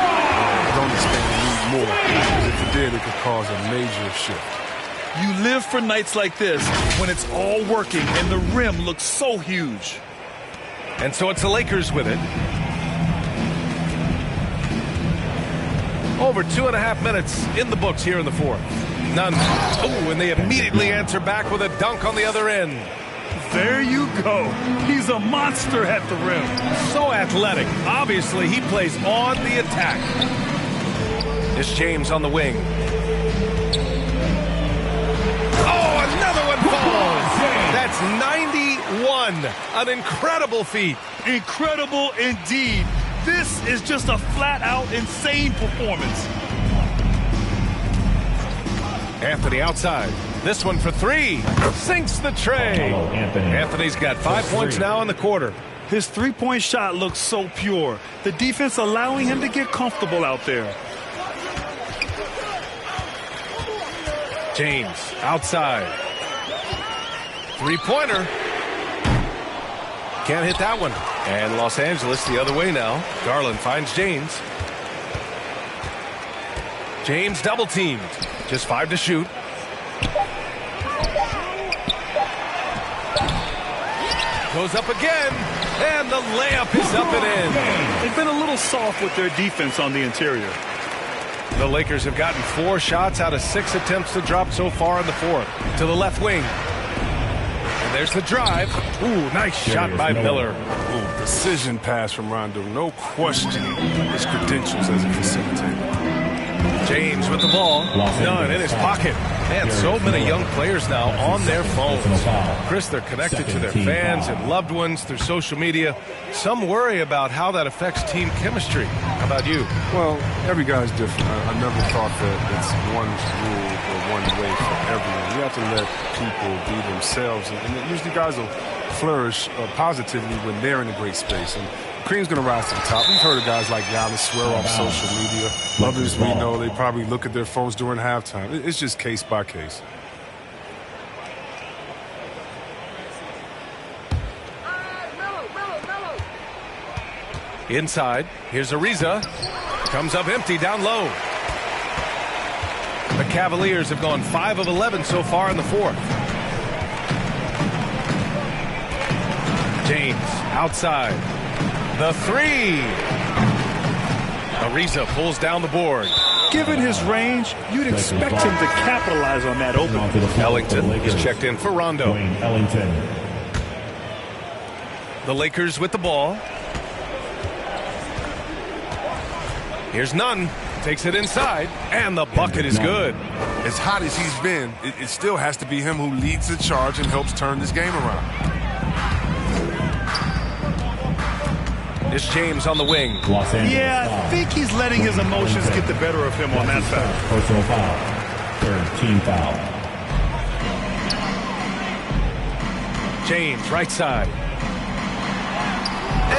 don't expand the league more. Because if it did, it could cause a major shift. You live for nights like this when it's all working and the rim looks so huge. And so it's the Lakers with it. Over 2.5 minutes in the books here in the fourth. None. Oh, and they immediately answer back with a dunk on the other end. There you go. He's a monster at the rim. So athletic. Obviously, he plays on the attack. It's James on the wing. Oh, another one falls. That's 91. An incredible feat. Incredible indeed. This is just a flat-out insane performance. Anthony outside. This one for three. Sinks the tray. Anthony's got 5 points now in the quarter. His three-point shot looks so pure. The defense allowing him to get comfortable out there. James outside. Three-pointer. Can't hit that one. And Los Angeles the other way now. Garland finds James. James double teamed. Just 5 to shoot. Goes up again. And the layup is up and in. They've been a little soft with their defense on the interior. The Lakers have gotten 4 shots out of 6 attempts to drop so far in the fourth. To the left wing. And there's the drive. Ooh, nice shot by Miller. Ooh, precision pass from Rondo. No question his credentials as a facilitator. James with the ball. None in his pocket. And so many young players now on their phones. Chris, they're connected to their fans and loved ones through social media. Some worry about how that affects team chemistry. How about you? Well, every guy's different. I never thought that it's one rule or one way for everyone. You have to let people be themselves. And usually guys will flourish positively when they're in a great space. And Cream's going to rise to the top. We've heard of guys like Giannis swear off social media. Others we know, they probably look at their phones during halftime. It's just case by case. Inside, here's Ariza. Comes up empty down low. The Cavaliers have gone 5 of 11 so far in the fourth. James outside. The three. Ariza pulls down the board. Given his range, you'd expect him to capitalize on that open. Ellington is checked in for Rondo. The Lakers with the ball. Here's Nunn. Takes it inside, and the bucket is good. As hot as he's been, it still has to be him who leads the charge and helps turn this game around. It's James on the wing. Yeah, I think he's letting his emotions get the better of him on that foul. Personal foul. Third team foul. James, right side.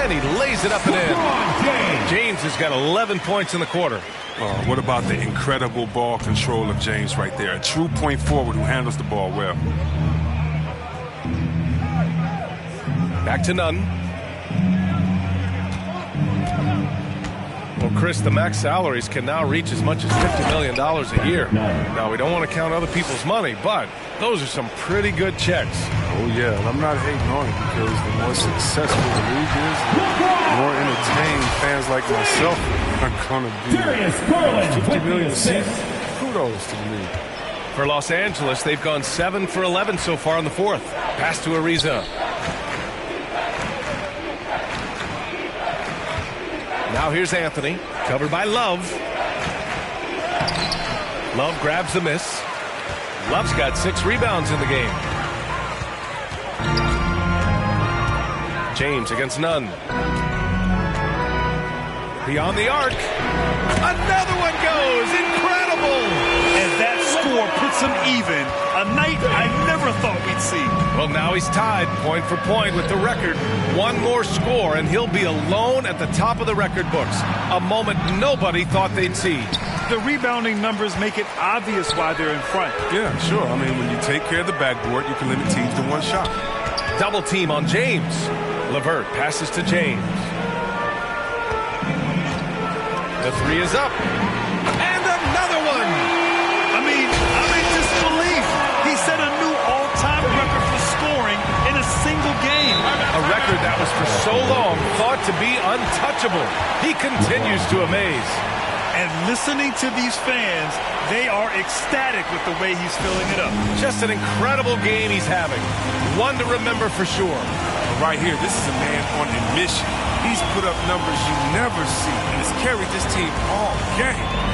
And he lays it up and in. James has got 11 points in the quarter. What about the incredible ball control of James right there? A true point forward who handles the ball well. Back to Nunn. Well, Chris, the max salaries can now reach as much as $50 million a year. Now, we don't want to count other people's money, but those are some pretty good checks. Oh, yeah, and I'm not hating on it because the more successful the league is, the more entertained fans like myself are going to be. $50 million a season. Kudos to the league. For Los Angeles, they've gone 7 for 11 so far in the fourth. Pass to Ariza. Now here's Anthony, covered by Love. Love grabs the miss. Love's got 6 rebounds in the game. James against Nunn. Beyond the arc. Another one goes. Incredible. and that score puts him even. A night I never thought we'd see. Well, now he's tied point for point with the record. One more score, and he'll be alone at the top of the record books. A moment nobody thought they'd see. The rebounding numbers make it obvious why they're in front. Yeah, sure. I mean, when you take care of the backboard, you can limit teams to one shot. Double team on James. LeVert passes to James. The three is up. And another one! I'm in disbelief. He set a new all-time record for scoring in a single game. A record that was for so long thought to be untouchable. He continues to amaze. And listening to these fans, they are ecstatic with the way he's filling it up. Just an incredible game he's having. One to remember for sure. Right here, this is a man on a mission. He's put up numbers you never see, and has carried this team all game.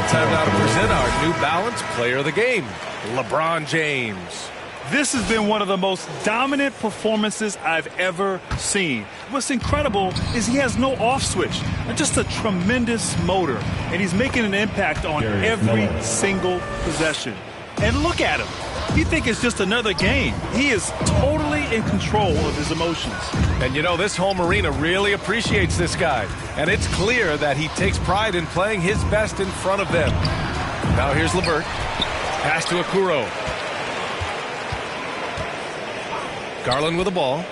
Time now to present our New Balance Player of the Game, LeBron James. This has been one of the most dominant performances I've ever seen. What's incredible is he has no off switch, just a tremendous motor, and he's making an impact on every single possession. And look at him. You think it's just another game. He is totally in control of his emotions. And you know, this home arena really appreciates this guy. And it's clear that he takes pride in playing his best in front of them. Now here's LeVert. Pass to Okoro. Garland with the ball.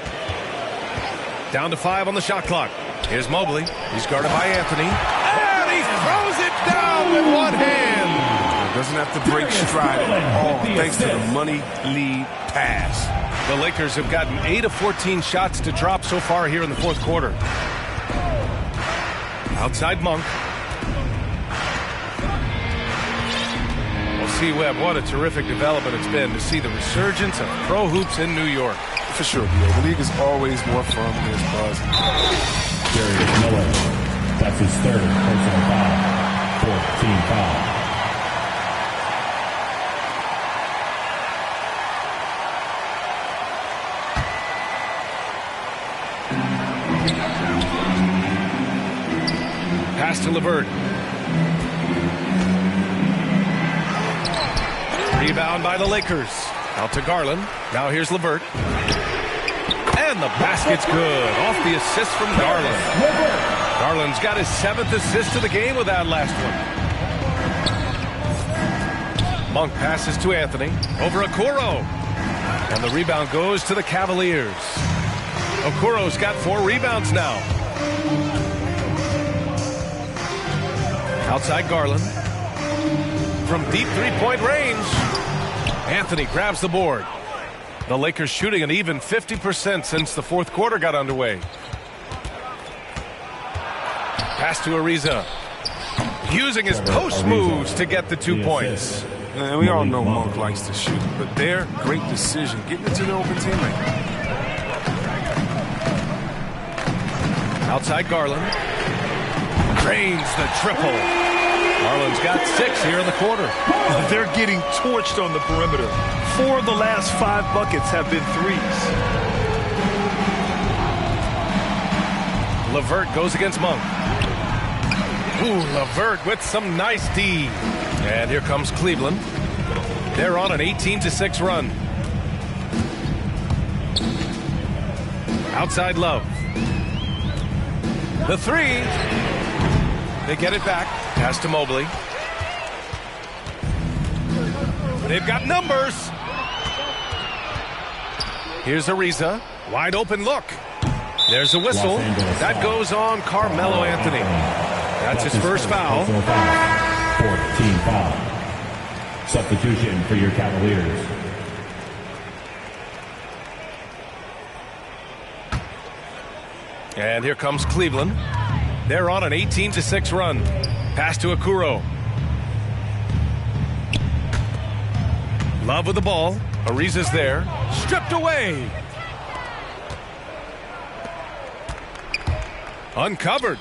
Down to 5 on the shot clock. Here's Mobley. He's guarded by Anthony. And he throws it down with one hand. Doesn't have to break stride at all, thanks to the money lead pass. The Lakers have gotten 8 of 14 shots to drop so far here in the fourth quarter. Outside Monk. Well, see, Webb, what a terrific development it's been to see the resurgence of pro hoops in New York. For sure, Theo. The league is always more fun when it's positive. Darius Miller. That's his third personal foul. 4th team foul. Pass to LeVert. Rebound by the Lakers. Out to Garland. Now here's LeVert. And the basket's good. Off the assist from Garland. Garland's got his 7th assist of the game with that last one. Monk passes to Anthony. Over Okoro. And the rebound goes to the Cavaliers. Okoro's got 4 rebounds now. Outside Garland. From deep three-point range. Anthony grabs the board. The Lakers shooting an even 50% since the fourth quarter got underway. Pass to Ariza. Using his post moves to get the 2 points. And we all know Monk likes to shoot, but their great decision, getting it to the open teammate. Outside Garland. Drains the triple. Garland's got 6 here in the quarter. They're getting torched on the perimeter. 4 of the last 5 buckets have been threes. LeVert goes against Monk. Ooh, LeVert with some nice D. And here comes Cleveland. They're on an 18-6 run. Outside Love. The 3. They get it back. Pass to Mobley. They've got numbers. Here's Ariza. Wide open look. There's a whistle. That goes on Carmelo Anthony. That's his first foul. 4th team foul. Substitution for your Cavaliers. And here comes Cleveland. They're on an 18-6 run. Pass to Okoro. Love with the ball. Ariza's there. Stripped away. Uncovered.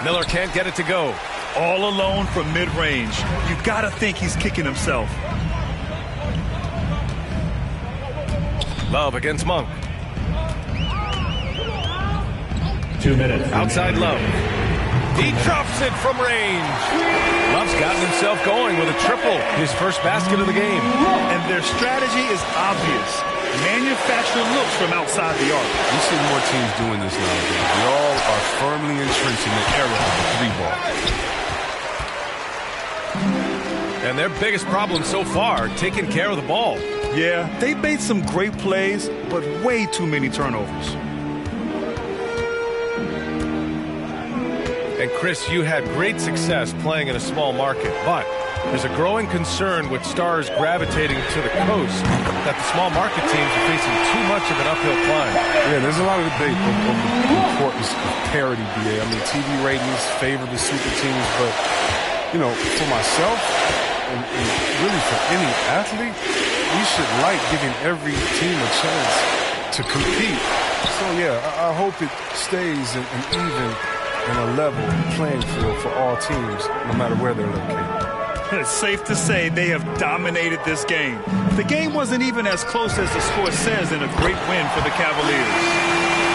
Miller can't get it to go. All alone from mid-range. You got to think he's kicking himself. Love against Monk. 2 minutes. Outside Love. He drops it from range. Love's gotten himself going with a triple. His first basket of the game. And their strategy is obvious. Manufacture looks from outside the arc. You see more teams doing this nowadays. They all are firmly entrenched in the era of the 3-ball. And their biggest problem so far, taking care of the ball. Yeah, they've made some great plays, but way too many turnovers. And Chris, you had great success playing in a small market, but there's a growing concern with stars gravitating to the coast that the small market teams are facing too much of an uphill climb. Yeah, there's a lot of debate on the importance of parity, BA. I mean, TV ratings favor the super teams, but, you know, for myself and really for any athlete, we should like giving every team a chance to compete. So, yeah, I hope it stays an even and a level playing field for all teams, no matter where they're located. It's safe to say they have dominated this game. The game wasn't even as close as the score says in a great win for the Cavaliers.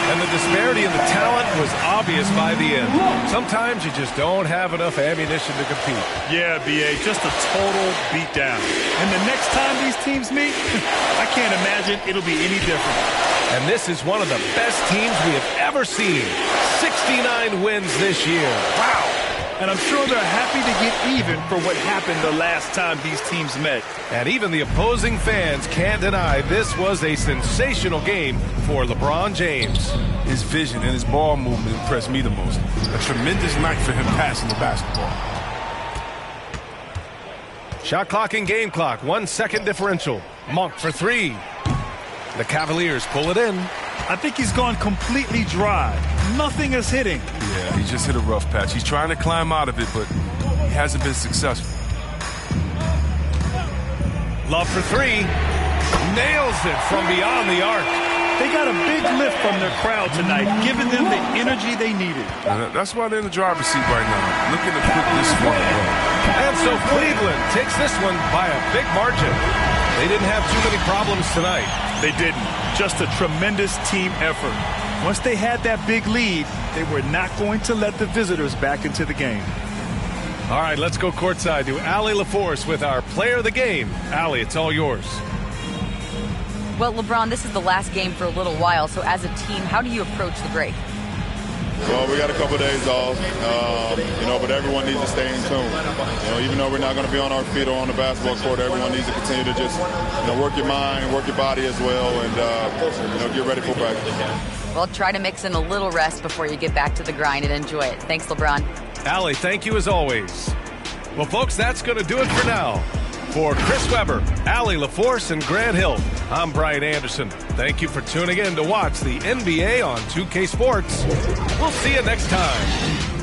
And the disparity in the talent was obvious by the end. Sometimes you just don't have enough ammunition to compete. Yeah, B.A., just a total beatdown. And the next time these teams meet, I can't imagine it'll be any different. And this is one of the best teams we have ever seen. 69 wins this year. Wow. And I'm sure they're happy to get even for what happened the last time these teams met. And even the opposing fans can't deny this was a sensational game for LeBron James. His vision and his ball movement impressed me the most. A tremendous night for him passing the basketball. Shot clock and game clock, 1 second differential. Monk for three. The Cavaliers pull it in. I think he's gone completely dry. Nothing is hitting. Yeah, he just hit a rough patch. He's trying to climb out of it, but he hasn't been successful. Love for three. Nails it from beyond the arc. They got a big lift from their crowd tonight, giving them the energy they needed. That's why they're in the driver's seat right now, looking to put this one away. And so Cleveland takes this one by a big margin. They didn't have too many problems tonight. They didn't. Just a tremendous team effort. Once they had that big lead, they were not going to let the visitors back into the game. All right, let's go courtside to Allie LaForce with our player of the game. Allie, it's all yours. Well, LeBron, this is the last game for a little while, so as a team, how do you approach the break? Well, we got a couple of days off, but everyone needs to stay in tune. Even though we're not going to be on our feet or on the basketball court, everyone needs to continue to just, work your mind and work your body as well, and get ready for practice. Well, try to mix in a little rest before you get back to the grind and enjoy it. Thanks, LeBron. Allie, thank you as always. Well, folks, that's going to do it for now. For Chris Webber, Allie LaForce, and Grant Hill, I'm Brian Anderson. Thank you for tuning in to watch the NBA on 2K Sports. We'll see you next time.